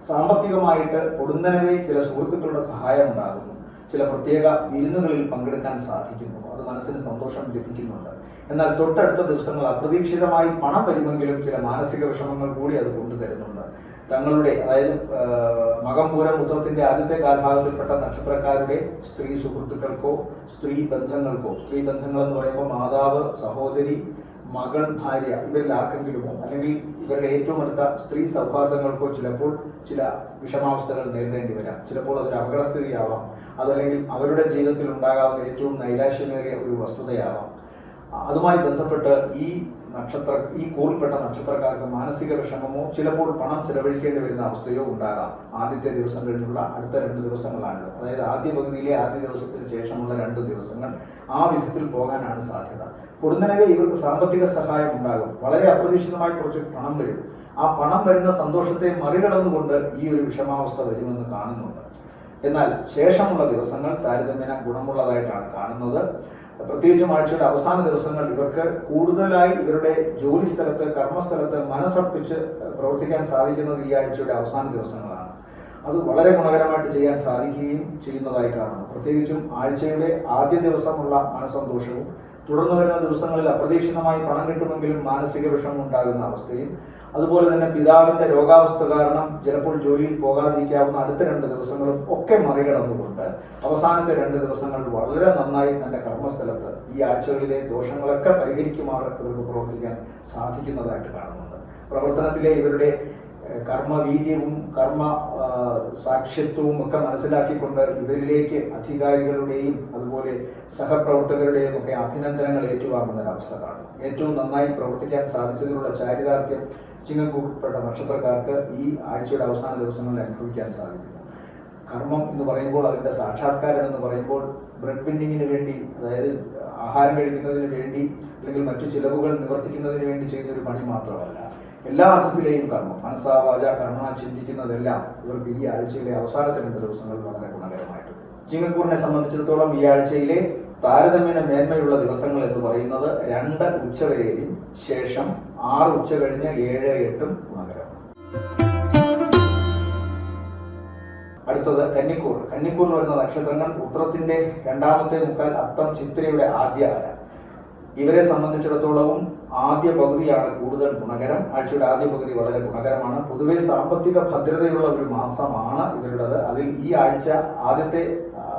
സാമ്പത്തികമായിട്ട് പൊടുന്നനവേ ചില സുഹൃത്തുക്കളുടെ സഹായം ഉണ്ടാകുന്നു. ചില പ്രത്യേക വിരുന്നുകളിൽ പങ്കെടുക്കാൻ സാധിക്കുന്നു. അത് മനസ്സിന് സന്തോഷം ലഭിക്കുന്നുണ്ട്. എന്നാൽ തൊട്ടടുത്ത ദിവസങ്ങൾ അപ്രതീക്ഷിതമായി പണം വരുമെങ്കിലും ചില മാനസിക വിഷമങ്ങൾ കൂടി അത് കൊണ്ടുതരുന്നുണ്ട്. തങ്ങളുടെ അതായത് മകം, പൂരം, ഉത്രത്തിന്റെ ആദ്യത്തെ കാൽഭാഗത്തിൽപ്പെട്ട നക്ഷത്രക്കാരുടെ സ്ത്രീ സുഹൃത്തുക്കൾക്കോ സ്ത്രീ ബന്ധങ്ങൾക്കോ, സ്ത്രീ ബന്ധങ്ങൾ എന്ന് പറയുമ്പോൾ മാതാവ്, സഹോദരി, മകൾ, ഭാര്യ, ഇവരിൽ ആർക്കെങ്കിലുമോ അല്ലെങ്കിൽ ഇവരുടെ ഏറ്റവും അടുത്ത സ്ത്രീ സൗഹാർദ്ദങ്ങൾക്കോ ചിലപ്പോൾ ചില വിഷമാവസ്ഥകൾ നേരിടേണ്ടി വരാം. ചിലപ്പോൾ അതൊരു അപകടസ്ഥിതിയാവാം. അതല്ലെങ്കിൽ അവരുടെ ജീവിതത്തിൽ ഉണ്ടാകാവുന്ന ഏറ്റവും നൈരാശ്യമേറിയ ഒരു വസ്തുതയാവാം. അതുമായി ബന്ധപ്പെട്ട് ഈ കൂറിൽപ്പെട്ട നക്ഷത്രക്കാർക്ക് മാനസിക വിഷമമോ ചിലപ്പോൾ പണം ചെലവഴിക്കേണ്ടി വരുന്ന അവസ്ഥയോ ഉണ്ടാകാം. ആദ്യത്തെ ദിവസം കഴിഞ്ഞുള്ള അടുത്ത 2 ദിവസങ്ങളാണിത്. അതായത് ആദ്യ പകുതിയിലെ ആദ്യ ദിവസത്തിന് ശേഷമുള്ള 2 ദിവസങ്ങൾ ആ വിധത്തിൽ പോകാനാണ് സാധ്യത. പൊടുന്നനവേ ഇവർക്ക് സാമ്പത്തിക സഹായം ഉണ്ടാകും. വളരെ അപ്രതീക്ഷിതമായി കുറച്ച് പണം വരും. ആ പണം വരുന്ന സന്തോഷത്തെ മറികടന്നുകൊണ്ട് ഈ ഒരു വിഷമാവസ്ഥ വരുമെന്ന് കാണുന്നുണ്ട്. എന്നാൽ ശേഷമുള്ള ദിവസങ്ങൾ താരതമ്യേന ഗുണമുള്ളതായിട്ടാണ് കാണുന്നത്. പ്രത്യേകിച്ചും ആഴ്ചയുടെ അവസാന ദിവസങ്ങൾ ഇവർക്ക് കൂടുതലായി ഇവരുടെ ജോലി സ്ഥലത്ത്, കർമ്മസ്ഥലത്ത് മനസ്സർപ്പിച്ച് പ്രവർത്തിക്കാൻ സാധിക്കുന്നത് ഈ ആഴ്ചയുടെ അവസാന ദിവസങ്ങളാണ്. അത് വളരെ ഗുണകരമായിട്ട് ചെയ്യാൻ സാധിക്കുകയും ചെയ്യുന്നതായി കാണുന്നു. പ്രത്യേകിച്ചും ആഴ്ചയുടെ ആദ്യ ദിവസമുള്ള മനസ്സന്തോഷവും തുടർന്ന് വരുന്ന ദിവസങ്ങളിൽ അപ്രതീക്ഷിതമായി പണം കിട്ടുമെങ്കിലും മാനസിക വിഷമം ഉണ്ടാകുന്ന അവസ്ഥയും, അതുപോലെ തന്നെ പിതാവിന്റെ രോഗാവസ്ഥ കാരണം ചിലപ്പോൾ ജോലിയിൽ പോകാതിരിക്കാവുന്ന അടുത്ത 2 ദിവസങ്ങളും ഒക്കെ മറികടന്നുകൊണ്ട് അവസാനത്തെ 2 ദിവസങ്ങൾ വളരെ നന്നായി തന്റെ കർമ്മസ്ഥലത്ത് ഈ ആഴ്ചകളിലെ ദോഷങ്ങളൊക്കെ പരിഹരിക്കുമാറ് ഇവർക്ക് പ്രവർത്തിക്കാൻ സാധിക്കുന്നതായിട്ട് കാണുന്നുണ്ട്. പ്രവർത്തനത്തിലെ ഇവരുടെ കർമ്മവീര്യവും കർമ്മ സാക്ഷ്യത്വവും ഒക്കെ മനസ്സിലാക്കിക്കൊണ്ട് ഇവരിലേക്ക് അധികാരികളുടെയും അതുപോലെ സഹപ്രവർത്തകരുടെയും ഒക്കെ അഭിനന്ദനങ്ങൾ ഏറ്റുവാങ്ങുന്ന ഒരവസ്ഥ കാണും. ഏറ്റവും നന്നായി പ്രവർത്തിക്കാൻ സാധിച്ചതിനുള്ള ചാരിതാർത്ഥ്യം ചിങ്ങക്കൂറിൽപ്പെട്ട നക്ഷത്രക്കാർക്ക് ഈ ആഴ്ചയുടെ അവസാന ദിവസങ്ങളിൽ അനുഭവിക്കാൻ സാധിക്കുന്നു. കർമ്മം എന്ന് പറയുമ്പോൾ അതിൻ്റെ സാക്ഷാത്കാരം എന്ന് പറയുമ്പോൾ ബ്രെഡ് വിന്നിങ്ങിന് വേണ്ടി, അതായത് ആഹാരം കഴിക്കുന്നതിന് വേണ്ടി അല്ലെങ്കിൽ മറ്റു ചിലവുകൾ നിവർത്തിക്കുന്നതിന് വേണ്ടി ചെയ്യുന്ന ഒരു പണി മാത്രമല്ല, എല്ലാ അർത്ഥത്തിലെയും കർമ്മം, മനസ്സാ വാച കർമ്മ ചിന്തിക്കുന്നതെല്ലാം ഇവർക്ക് ഈ ആഴ്ചയിലെ അവസാനത്തെ 2 ദിവസങ്ങൾ വളരെ ഗുണകരമായിട്ടുണ്ട്. ചിങ്ങക്കൂറിനെ സംബന്ധിച്ചിടത്തോളം ഈ ആഴ്ചയിലെ താരതമ്യേന മേന്മയുള്ള ദിവസങ്ങൾ എന്ന് പറയുന്നത് 2 ഉച്ചവരെയും ശേഷം 6 ഉച്ച കഴിഞ്ഞ് 7, 8 ഗുണകരമാണ്. അടുത്തത് കന്നിക്കൂർ. കന്നിക്കൂറിൽ വരുന്ന നക്ഷത്രങ്ങൾ ഉത്രത്തിന്റെ 2ാമത്തെ മുക്കാൽ, അത്തം, ചിത്രയുടെ ആദ്യ അര. ഇവരെ സംബന്ധിച്ചിടത്തോളവും ആദ്യ പകുതിയാണ് കൂടുതൽ ഗുണകരം. ആഴ്ചയുടെ ആദ്യ പകുതി വളരെ ഗുണകരമാണ്. പൊതുവെ സാമ്പത്തിക ഭദ്രതയുള്ള ഒരു മാസമാണ് ഇവരുടേത്. അതിൽ ഈ ആഴ്ച ആദ്യത്തെ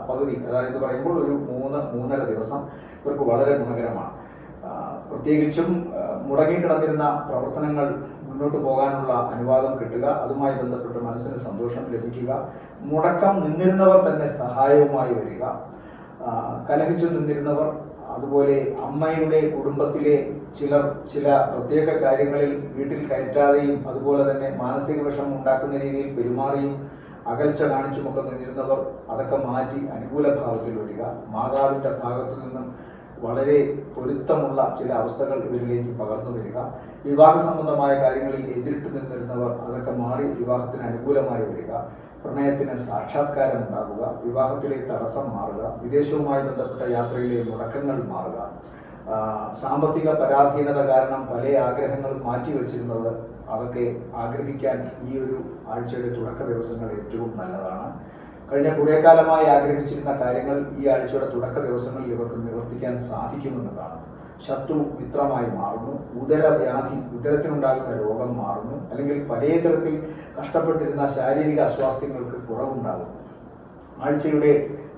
പകുതി, അതായത് പറയുമ്പോൾ ഒരു 3-3.5 ദിവസം ഇവർക്ക് വളരെ ഗുണകരമാണ്. പ്രത്യേകിച്ചും മുടങ്ങിക്കിടന്നിരുന്ന പ്രവർത്തനങ്ങൾ മുന്നോട്ട് പോകാനുള്ള അനുവാദം കിട്ടുക, അതുമായി ബന്ധപ്പെട്ട് മനസ്സിന് സന്തോഷം ലഭിക്കുക, മുടക്കം നിന്നിരുന്നവർ തന്നെ സഹായവുമായി വരിക, കലഹിച്ചു നിന്നിരുന്നവർ, അതുപോലെ അമ്മയുടെ കുടുംബത്തിലെ ചില പ്രത്യേക കാര്യങ്ങളിൽ വീട്ടിൽ കയറ്റാതെയും അതുപോലെ തന്നെ മാനസിക വിഷമം ഉണ്ടാക്കുന്ന രീതിയിൽ പെരുമാറിയും അകൽച്ച കാണിച്ചുമൊക്കെ നിന്നിരുന്നവർ അതൊക്കെ മാറ്റി അനുകൂല ഭാവത്തിൽ വരിക, മാതാവിൻ്റെ ഭാഗത്തു നിന്നും വളരെ പൊരുത്തമുള്ള ചില അവസ്ഥകൾ ഇവരിലേക്ക് പകർന്നു വരിക, വിവാഹ സംബന്ധമായ കാര്യങ്ങളിൽ എതിരിട്ട് നിന്നിരുന്നവർ അതൊക്കെ മാറി വിവാഹത്തിന് അനുകൂലമായി വരിക, പ്രണയത്തിന് സാക്ഷാത്കാരം ഉണ്ടാകുക, വിവാഹത്തിലെ തടസ്സം മാറുക, വിദേശവുമായി ബന്ധപ്പെട്ട യാത്രയിലെ മുടക്കങ്ങൾ മാറുക, സാമ്പത്തിക പരാധീനത കാരണം പല ആഗ്രഹങ്ങളും മാറ്റിവെച്ചിരുന്നത് അതൊക്കെ ആഗ്രഹിക്കാൻ ഈ ഒരു ആഴ്ചയുടെ തുടക്ക ദിവസങ്ങൾ ഏറ്റവും നല്ലതാണ്. കഴിഞ്ഞ കുറേ കാലമായി ആഗ്രഹിച്ചിരുന്ന കാര്യങ്ങൾ ഈ ആഴ്ചയുടെ തുടക്ക ദിവസങ്ങളിൽ ഇവർക്ക് നിവർത്തിക്കാൻ സാധിക്കുമെന്നതാണ്. ശത്രു മിത്രമായി മാറുന്നു, ഉദരവ്യാധി, ഉദരത്തിനുണ്ടാകുന്ന രോഗം മാറുന്നു, അല്ലെങ്കിൽ പല തരത്തിൽ കഷ്ടപ്പെട്ടിരുന്ന ശാരീരിക അസ്വാസ്ഥ്യങ്ങൾക്ക് കുറവുണ്ടാകുന്നു. ആഴ്ചയുടെ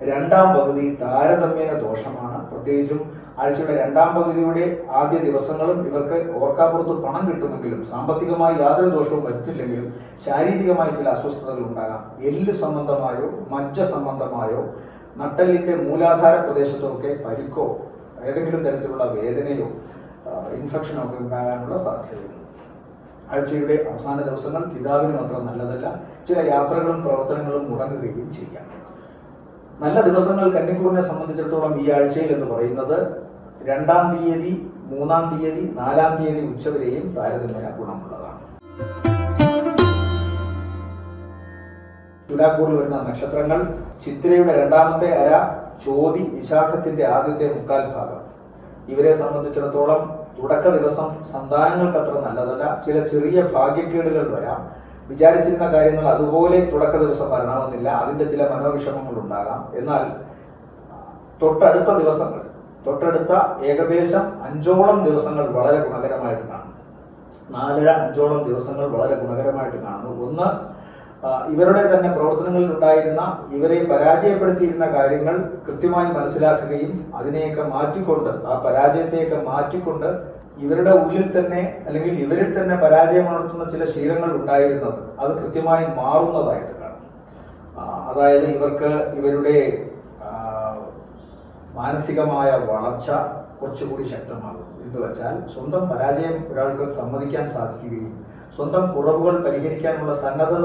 രണ്ടാം പകുതി താരതമ്യേന ദോഷമാണ്. പ്രത്യേകിച്ചും ആഴ്ചയുടെ രണ്ടാം പകുതിയുടെ ആദ്യ ദിവസങ്ങളും ഇവർക്ക് ഓർക്കാപ്പുറത്ത് പണം കിട്ടുമെങ്കിലും സാമ്പത്തികമായി യാതൊരു ദോഷവും വരുത്തില്ലെങ്കിലും ശാരീരികമായി ചില അസ്വസ്ഥതകൾ ഉണ്ടാകാം. എല്ല് സംബന്ധമായോ മജ്ജ സംബന്ധമായോ നട്ടെല്ലിന്റെ മൂലാധാര പ്രദേശത്തോ ഒക്കെ പരിക്കോ ഏതെങ്കിലും തരത്തിലുള്ള വേദനയോ ഇൻഫെക്ഷനോ ഒക്കെ ഉണ്ടാകാനുള്ള സാധ്യതയുണ്ട്. ആഴ്ചയുടെ അവസാന ദിവസങ്ങൾ പിതാവിന് മാത്രം നല്ലതല്ല. ചില യാത്രകളും പ്രവർത്തനങ്ങളും മുടങ്ങുകയും ചെയ്യാം. നല്ല ദിവസങ്ങൾ കന്നിക്കൂറിനെ സംബന്ധിച്ചിടത്തോളം ഈ ആഴ്ചയിൽ എന്ന് പറയുന്നത് 2-ാം തീയതി, 3-ാം തീയതി, 4-ാം തീയതി ഉച്ചവരെയും താരതമ്യേന ഗുണമുള്ളതാണ്. തുലാക്കൂറിൽ വരുന്ന നക്ഷത്രങ്ങൾ ചിത്തിരയുടെ 2ാമത്തെ അര, ചോതി, വിശാഖത്തിന്റെ ആദ്യത്തെ മുക്കാൽ ഭാഗം. ഇവരെ സംബന്ധിച്ചിടത്തോളം തുടക്ക ദിവസം സന്താനങ്ങൾക്ക് അത്ര നല്ലതല്ല. ചില ചെറിയ ഭാഗ്യക്കേടുകൾ വരാം. വിചാരിച്ചിരുന്ന കാര്യങ്ങൾ അതുപോലെ തുടക്ക ദിവസം വരണമെന്നില്ല. അതിന്റെ ചില മനോവിഷമങ്ങൾ ഉണ്ടാകാം. എന്നാൽ തൊട്ടടുത്ത ഏകദേശം 5ഓളം ദിവസങ്ങൾ വളരെ ഗുണകരമായിട്ട് കാണുന്നു. 4-5ഓളം ദിവസങ്ങൾ വളരെ ഗുണകരമായിട്ട് കാണുന്നു. ഒന്ന്, ഇവരുടെ തന്നെ പ്രവർത്തനങ്ങളിൽ ഉണ്ടായിരുന്ന ഇവരെ പരാജയപ്പെടുത്തിയിരുന്ന കാര്യങ്ങൾ കൃത്യമായി മനസ്സിലാക്കുകയും അതിനെയൊക്കെ മാറ്റിക്കൊണ്ട്, ആ പരാജയത്തെയൊക്കെ മാറ്റിക്കൊണ്ട് ഇവരുടെ ഉള്ളിൽ തന്നെ അല്ലെങ്കിൽ ഇവരിൽ തന്നെ പരാജയമുണർത്തുന്ന ചില ശീലങ്ങൾ ഉണ്ടായിരുന്നത് അത് കൃത്യമായി മാറുന്നതായിട്ട് കാണും. അതായത് ഇവർക്ക് ഇവരുടെ മാനസികമായ വളർച്ച കുറച്ചുകൂടി ശക്തമാകും. എന്ന് വെച്ചാൽ സ്വന്തം പരാജയം ഒരാൾക്ക് സമ്മതിക്കാൻ സാധിക്കുകയും സ്വന്തം കുറവുകൾ പരിഹരിക്കാനുള്ള സന്നദ്ധത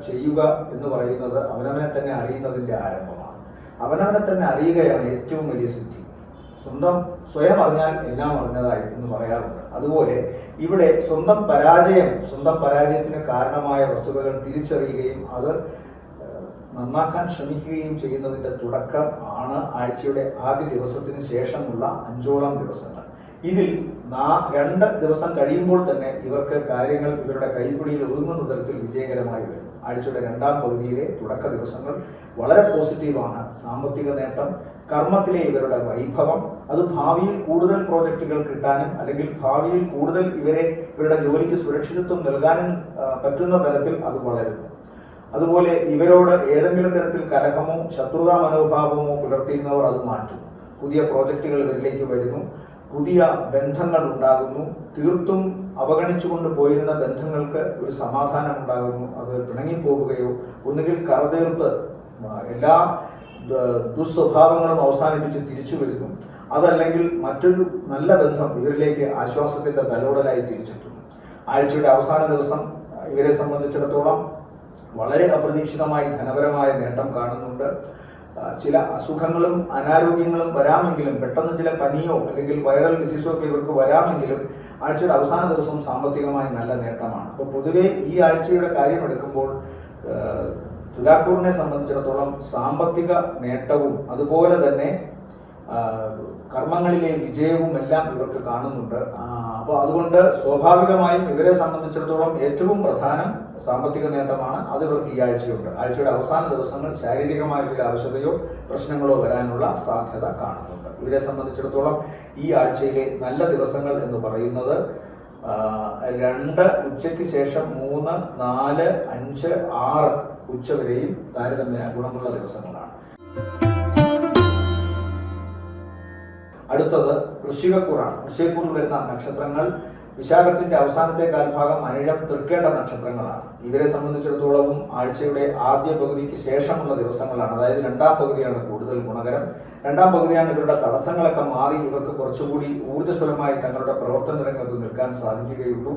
ചെയ്യുക എന്ന് പറയുന്നത് അവനവനെ തന്നെ അറിയുന്നതിൻ്റെ ആരംഭമാണ്. അവനവനെ തന്നെ അറിയുകയാണ് ഏറ്റവും വലിയ സിദ്ധി. സ്വയം അറിഞ്ഞാൽ എല്ലാം അറിഞ്ഞതായി എന്ന് പറയാറുണ്ട്. അതുപോലെ ഇവിടെ സ്വന്തം പരാജയത്തിന് കാരണമായ വസ്തുതകൾ തിരിച്ചറിയുകയും അത് നന്നാക്കാൻ ശ്രമിക്കുകയും ചെയ്യുന്നതിൻ്റെ തുടക്കം ആണ് ആഴ്ചയുടെ ആദ്യ ദിവസത്തിന് ശേഷമുള്ള 5ഓളം ദിവസങ്ങൾ. ഇതിൽ 2 ദിവസം കഴിയുമ്പോൾ തന്നെ ഇവർക്ക് കാര്യങ്ങൾ ഇവരുടെ കൈപ്പിടിയിൽ ഒതുങ്ങുന്ന തരത്തിൽ വിജയകരമായി വരും. ആഴ്ചയുടെ 2ാം പകുതിയിലെ തുടക്ക ദിവസങ്ങൾ വളരെ പോസിറ്റീവാണ്. സാമ്പത്തിക നേട്ടം, കർമ്മത്തിലെ ഇവരുടെ വൈഭവം, അത് ഭാവിയിൽ കൂടുതൽ പ്രോജക്റ്റുകൾ കിട്ടാനും അല്ലെങ്കിൽ ഭാവിയിൽ കൂടുതൽ ഇവരുടെ ജോലിക്ക് സുരക്ഷിതത്വം നൽകാനും പറ്റുന്ന തരത്തിൽ അത് വളരുന്നു. അതുപോലെ ഇവരോട് ഏതെങ്കിലും തരത്തിൽ കലഹമോ ശത്രുതാ മനോഭാവമോ പുലർത്തിയിരുന്നവർ അത് മാറ്റുന്നു. പുതിയ പ്രോജക്റ്റുകൾ ഇവരിലേക്ക് വരുന്നു. പുതിയ ബന്ധങ്ങൾ ഉണ്ടാകുന്നു. തീർത്തും അവഗണിച്ചുകൊണ്ട് പോയിരുന്ന ബന്ധങ്ങൾക്ക് ഒരു സമാധാനം ഉണ്ടാകുന്നു. അത് പിണങ്ങിപ്പോവുകയോ ഒന്നുകിൽ കറതീർത്ത് എല്ലാ ദുസ്വഭാവങ്ങളും അവസാനിപ്പിച്ച് തിരിച്ചു വരുന്നു. അതല്ലെങ്കിൽ മറ്റൊരു നല്ല ബന്ധം ഇവരിലേക്ക് ആശ്വാസത്തിന്റെ തലോടലായി തിരിച്ചെത്തുന്നു. ആഴ്ചയുടെ അവസാന ദിവസം ഇവരെ സംബന്ധിച്ചിടത്തോളം വളരെ അപ്രതീക്ഷിതമായി ധനപരമായ നേട്ടം കാണുന്നുണ്ട്. ചില അസുഖങ്ങളും അനാരോഗ്യങ്ങളും വരാമെങ്കിലും, പെട്ടെന്ന് ചില പനിയോ അല്ലെങ്കിൽ വൈറൽ ഡിസീസോ ഒക്കെ ഇവർക്ക് വരാമെങ്കിലും ആഴ്ചയുടെ അവസാന ദിവസം സാമ്പത്തികമായി നല്ല നേട്ടമാണ്. അപ്പോൾ പൊതുവെ ഈ ആഴ്ചയുടെ കാര്യം എടുക്കുമ്പോൾ തുലാക്കൂറിനെ സംബന്ധിച്ചിടത്തോളം സാമ്പത്തിക നേട്ടവും അതുപോലെ തന്നെ കർമ്മങ്ങളിലെ വിജയവും എല്ലാം ഇവർക്ക് കാണുന്നുണ്ട്. അപ്പോൾ അതുകൊണ്ട് സ്വാഭാവികമായും ഇവരെ സംബന്ധിച്ചിടത്തോളം ഏറ്റവും പ്രധാനം സാമ്പത്തിക നേട്ടമാണ്. അത് ഇവർക്ക് ഈ ആഴ്ചയുണ്ട്. ആഴ്ചയുടെ അവസാന ദിവസങ്ങൾ ശാരീരികമായ ചില ആവശ്യതയോ പ്രശ്നങ്ങളോ വരാനുള്ള സാധ്യത കാണുന്നുണ്ട്. ഇവരെ സംബന്ധിച്ചിടത്തോളം ഈ ആഴ്ചയിലെ നല്ല ദിവസങ്ങൾ എന്ന് പറയുന്നത് 2 ഉച്ചയ്ക്ക് ശേഷം 3, 4, 5, 6 ഉച്ചവരെയും താരതമ്യേന ഗുണമുള്ള ദിവസങ്ങളാണ്. അടുത്തത് വൃശ്ചികക്കൂറാണ്. വൃശ്ചികക്കൂറിൽ വരുന്ന നക്ഷത്രങ്ങൾ വിശാഖത്തിന്റെ അവസാനത്തെ കാൽഭാഗം അനിഴം തൃക്കേണ്ട നക്ഷത്രങ്ങളാണ്. ഇവരെ സംബന്ധിച്ചിടത്തോളവും ആഴ്ചയുടെ ആദ്യ പകുതിക്ക് ശേഷമുള്ള ദിവസങ്ങളാണ്. അതായത് 2ാം പകുതിയാണ് കൂടുതൽ ഗുണകരം. 2ാം പകുതിയാണ് ഇവരുടെ തടസ്സങ്ങളൊക്കെ മാറി ഇവർക്ക് കുറച്ചുകൂടി ഊർജ്ജസ്വലമായി തങ്ങളുടെ പ്രവർത്തന രംഗത്ത് നിൽക്കാൻ സാധിക്കുകയുള്ളൂ.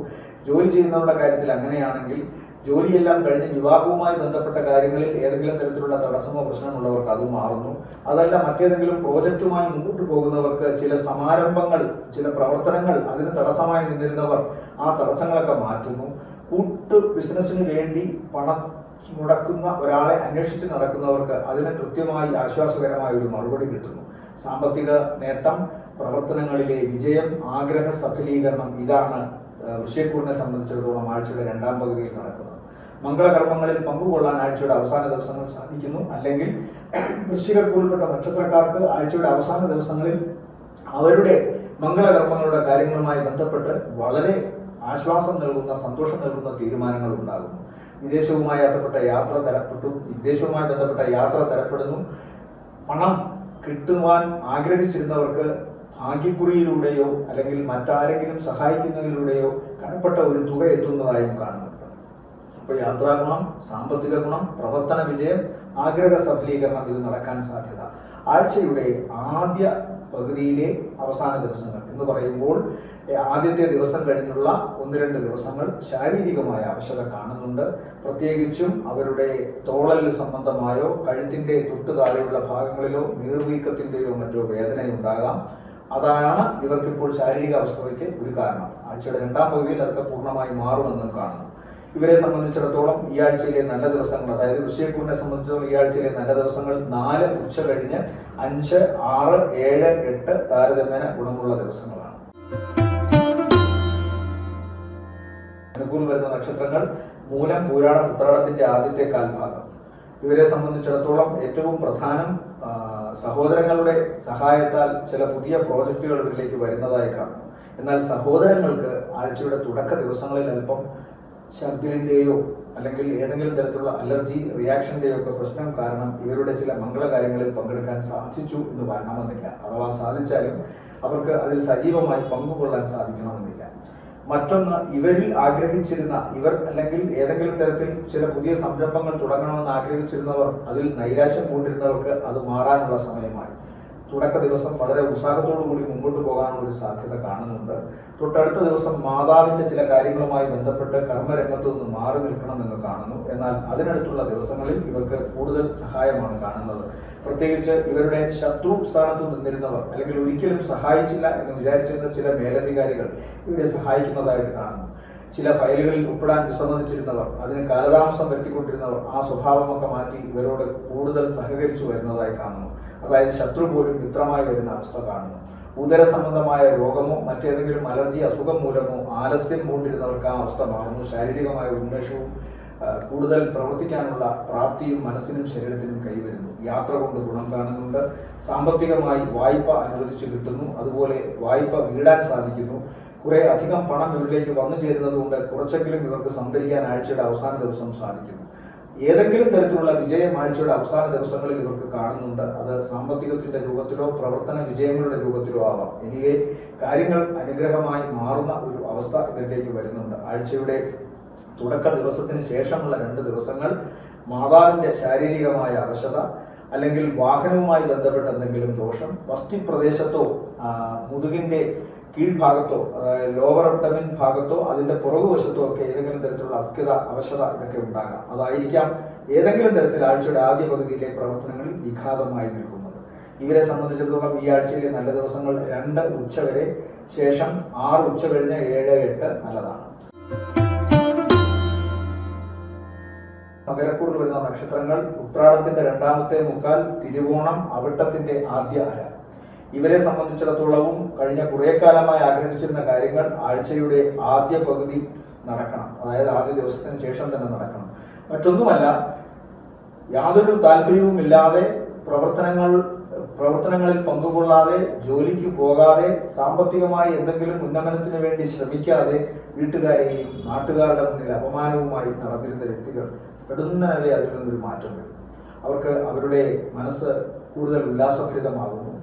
ജോലി ചെയ്യുന്നവരുടെ കാര്യത്തിൽ അങ്ങനെയാണെങ്കിൽ ജോലിയെല്ലാം കഴിഞ്ഞ് വിവാഹവുമായി ബന്ധപ്പെട്ട കാര്യങ്ങളിൽ ഏതെങ്കിലും തരത്തിലുള്ള തടസ്സമോ പ്രശ്നമുള്ളവർക്ക് അത് മാറുന്നു. അതല്ല മറ്റേതെങ്കിലും പ്രോജക്റ്റുമായി മുന്നോട്ട് പോകുന്നവർക്ക് ചില സമാരംഭങ്ങൾ, ചില പ്രവർത്തനങ്ങൾ അതിന് തടസ്സമായി നിന്നിരുന്നവർ ആ തടസ്സങ്ങളൊക്കെ മാറ്റുന്നു. കൂട്ടു ബിസിനസ്സിന് വേണ്ടി പണം മുടക്കുന്ന ഒരാളെ അന്വേഷിച്ച് നടക്കുന്നവർക്ക് അതിന് കൃത്യമായി ആശ്വാസകരമായ ഒരു മറുപടി കിട്ടുന്നു. സാമ്പത്തിക നേട്ടം, പ്രവർത്തനങ്ങളിലെ വിജയം, ആഗ്രഹ സഫലീകരണം, ഇതാണ് വൃശ്ചികക്കൂറിനെ സംബന്ധിച്ചിടത്തോളം ആഴ്ചയുടെ 2ാം പകുതിയിൽ നടക്കുന്നത്. മംഗളകർമ്മങ്ങളിൽ പങ്കുകൊള്ളാൻ ആഴ്ചയുടെ അവസാന ദിവസങ്ങൾ സാധിക്കുന്നു. അല്ലെങ്കിൽ വൃശ്ചികക്കൂറിൽപ്പെട്ട നക്ഷത്രക്കാർക്ക് ആഴ്ചയുടെ അവസാന ദിവസങ്ങളിൽ അവരുടെ മംഗളകർമ്മങ്ങളുടെ കാര്യങ്ങളുമായി ബന്ധപ്പെട്ട് വളരെ ആശ്വാസം നൽകുന്ന, സന്തോഷം നൽകുന്ന തീരുമാനങ്ങൾ ഉണ്ടാകുന്നു. വിദേശവുമായി ബന്ധപ്പെട്ട യാത്ര തരപ്പെടുന്നു. പണം കിട്ടുവാൻ ആഗ്രഹിച്ചിരുന്നവർക്ക് ഭാഗ്യക്കുറിയിലൂടെയോ അല്ലെങ്കിൽ മറ്റാരെങ്കിലും സഹായിക്കുന്നതിലൂടെയോ കനപ്പെട്ട ഒരു തുക എത്തുന്നതായും കാണുന്നുണ്ട്. അപ്പോൾ യാത്രാഗുണം, സാമ്പത്തിക ഗുണം, പ്രവർത്തന വിജയം, ആഗ്രഹ സഫലീകരണം ഇത് നടക്കാൻ സാധ്യത. ആഴ്ചയുടെ ആദ്യ പകുതിയിലെ അവസാന ദിവസങ്ങൾ എന്ന് പറയുമ്പോൾ ആദ്യത്തെ ദിവസം കഴിഞ്ഞുള്ള 1-2 ദിവസങ്ങൾ ശാരീരികമായ അവശത കാണുന്നുണ്ട്. പ്രത്യേകിച്ചും അവരുടെ തോളൽ സംബന്ധമായോ കഴുത്തിന്റെ തൊട്ടു താഴെയുള്ള ഭാഗങ്ങളിലോ നീർവീക്കത്തിന്റെയോ മറ്റോ വേദനയുണ്ടാകാം. അതാണ് ഇവർക്കിപ്പോൾ ശാരീരിക അവസ്ഥയ്ക്ക് ഒരു കാരണം. ആഴ്ചയുടെ 2ാം പകുതിയിൽ അതൊക്കെ പൂർണ്ണമായി മാറുമെന്നും കാണുന്നു. ഇവരെ സംബന്ധിച്ചിടത്തോളം ഈ ആഴ്ചയിലെ നല്ല ദിവസങ്ങൾ, അതായത് വൃശ്ചികക്കൂറിനെ സംബന്ധിച്ചിടത്തോളം ഈ ആഴ്ചയിലെ നല്ല ദിവസങ്ങൾ 4 ഉച്ച കഴിഞ്ഞ് 5, 6, 7, 8 താരതമ്യേന ഗുണമുള്ള ദിവസങ്ങളാണ്. അനുകൂലം വരുന്ന നക്ഷത്രങ്ങൾ മൂലം, പൂരാടം, ഉത്രാടത്തിന്റെ ആദ്യത്തെ കാൽഭാഗം. ഇവരെ സംബന്ധിച്ചിടത്തോളം ഏറ്റവും പ്രധാനം സഹോദരങ്ങളുടെ സഹായത്താൽ ചില പുതിയ പ്രോജക്റ്റുകൾ ഇവരിലേക്ക് വരുന്നതായി കാണുന്നു. എന്നാൽ സഹോദരങ്ങൾക്ക് ആഴ്ചയുടെ തുടക്ക ദിവസങ്ങളിൽ അല്പം ഛർദിലിന്റെയോ അല്ലെങ്കിൽ ഏതെങ്കിലും തരത്തിലുള്ള അലർജി റിയാക്ഷന്റെയോ ഒക്കെ പ്രശ്നം കാരണം ഇവരുടെ ചില മംഗളകാര്യങ്ങളിൽ പങ്കെടുക്കാൻ സാധിച്ചു എന്ന് വരണമെന്നില്ല. അഥവാ സാധിച്ചാലും അവർക്ക് അതിൽ സജീവമായി പങ്കുകൊള്ളാൻ സാധിക്കണമെന്നില്ല. മറ്റൊന്ന്, ഇവരിൽ ആഗ്രഹിച്ചിരുന്ന അല്ലെങ്കിൽ ഏതെങ്കിലും തരത്തിൽ ചില പുതിയ സംരംഭങ്ങൾ തുടങ്ങണമെന്ന് ആഗ്രഹിച്ചിരുന്നവർ അതിൽ നൈരാശ്യം കൊണ്ടിരുന്നവർക്ക് അത് മാറാനുള്ള സമയമായി. തുടക്ക ദിവസം വളരെ ഉത്സാഹത്തോടു കൂടി മുമ്പോട്ട് പോകാനുള്ള ഒരു സാധ്യത കാണുന്നുണ്ട്. തൊട്ടടുത്ത ദിവസം മാതാവിന്റെ ചില കാര്യങ്ങളുമായി ബന്ധപ്പെട്ട് കർമ്മരംഗത്തു നിന്ന് മാറി നിൽക്കണമെന്ന് കാണുന്നു. എന്നാൽ അതിനടുത്തുള്ള ദിവസങ്ങളിൽ ഇവർക്ക് കൂടുതൽ സഹായമാണ് കാണുന്നത്. പ്രത്യേകിച്ച് ഇവരുടെ ശത്രു സ്ഥാനത്ത് നിന്നിരുന്നവർ അല്ലെങ്കിൽ ഒരിക്കലും സഹായിച്ചില്ല എന്ന് വിചാരിച്ചിരുന്ന ചില മേലധികാരികൾ ഇവരെ സഹായിക്കുന്നതായിട്ട് കാണുന്നു. ചില ഫയലുകളിൽ ഒപ്പിടാൻ വിസമ്മതിച്ചിരുന്നവർ, അതിന് കാലതാമസം വരുത്തിക്കൊണ്ടിരുന്നവർ ആ സ്വഭാവമൊക്കെ മാറ്റി ഇവരോട് കൂടുതൽ സഹകരിച്ചു വരുന്നതായി കാണുന്നു. അതായത് ശത്രു പോലും മിത്രമായി വരുന്ന അവസ്ഥ കാണുന്നു. ഉദര സംബന്ധമായ രോഗമോ മറ്റേതെങ്കിലും അലർജി അസുഖം മൂലമോ ആലസ്യം കൊണ്ടിരുന്നവർക്ക് ആ അവസ്ഥ മാറുന്നു. ശാരീരികമായ ഉന്മേഷവും കൂടുതൽ പ്രവർത്തിക്കാനുള്ള പ്രാപ്തിയും മനസ്സിനും ശരീരത്തിനും കൈവരുന്നു. യാത്ര കൊണ്ട് ഗുണം കാണുന്നുണ്ട്. സാമ്പത്തികമായി വായ്പ അനുവദിച്ചു കിട്ടുന്നു. അതുപോലെ വായ്പ വീടാൻ സാധിക്കുന്നു. കുറെ അധികം പണം ഇവരിലേക്ക് വന്നു ചേരുന്നത് കൊണ്ട് കുറച്ചെങ്കിലും ഇവർക്ക് സംഭരിക്കാൻ ആഴ്ചയുടെ അവസാന ദിവസം സാധിക്കുന്നു. ഏതെങ്കിലും തരത്തിലുള്ള വിജയം ആഴ്ചയുടെ അവസാന ദിവസങ്ങളിൽ ഇവർക്ക് കാണുന്നുണ്ട്. അത് സാമ്പത്തികത്തിന്റെ രൂപത്തിലോ പ്രവർത്തന വിജയങ്ങളുടെ രൂപത്തിലോ ആവാം. എനിവേ കാര്യങ്ങൾ അനുഗ്രഹമായി മാറുന്ന ഒരു അവസ്ഥ ഇവരിലേക്ക് വരുന്നുണ്ട്. ആഴ്ചയുടെ തുടക്ക ദിവസത്തിന് ശേഷമുള്ള 2 ദിവസങ്ങൾ മാതാവിന്റെ ശാരീരികമായ അവശത അല്ലെങ്കിൽ വാഹനവുമായി ബന്ധപ്പെട്ട എന്തെങ്കിലും ദോഷം, വസ്തിപ്രദേശത്തോ മുതുകിന്റെ കീഴ്ഭാഗത്തോ ലോവർ അബ്ഡമിൻ ഭാഗത്തോ അതിന്റെ പുറകുവശത്തോ ഒക്കെ ഏതെങ്കിലും തരത്തിലുള്ള അസ്ഥിത അവശത ഇതൊക്കെ ഉണ്ടാകാം. അതായിരിക്കാം ഏതെങ്കിലും തരത്തിൽ ആഴ്ചയുടെ ആദ്യ പകുതിയിലെ പ്രവർത്തനങ്ങളിൽ വിഘാതമായി നിൽക്കുന്നത്. ഇവരെ സംബന്ധിച്ചിടത്തോളം ഈ ആഴ്ചയിലെ നല്ല ദിവസങ്ങൾ 2 ഉച്ച വരെ, ശേഷം 6 ഉച്ച കഴിഞ്ഞ് 7, 8 നല്ലതാണ്. മകരക്കൂറിൽ വരുന്ന നക്ഷത്രങ്ങൾ ഉത്രാടത്തിന്റെ 2ാമത്തെ മുക്കാൽ, തിരുവോണം, അവിട്ടത്തിന്റെ ആദ്യ അര. ഇവരെ സംബന്ധിച്ചിടത്തോളവും കഴിഞ്ഞ കുറെ കാലമായി ആഗ്രഹിച്ചിരുന്ന കാര്യങ്ങൾ ആഴ്ചയുടെ ആദ്യ പകുതി നടക്കണം. അതായത് ആദ്യ ദിവസത്തിന് ശേഷം തന്നെ നടക്കണം. മറ്റൊന്നുമല്ല, യാതൊരു താല്പര്യവുമില്ലാതെ പ്രവർത്തനങ്ങളിൽ പങ്കുകൊള്ളാതെ, ജോലിക്ക് പോകാതെ, സാമ്പത്തികമായി എന്തെങ്കിലും ഉന്നമനത്തിന് വേണ്ടി ശ്രമിക്കാതെ വീട്ടുകാരെയും നാട്ടുകാരുടെ മുന്നിൽ അപമാനവുമായി നടന്നിരുന്ന വ്യക്തികൾ പെടുന്നതിനെ അതിൽ നിന്നൊരു മാറ്റം വരും. അവർക്ക് അവരുടെ മനസ്സ് കൂടുതൽ ഉല്ലാസഭരിതമാകുന്നു.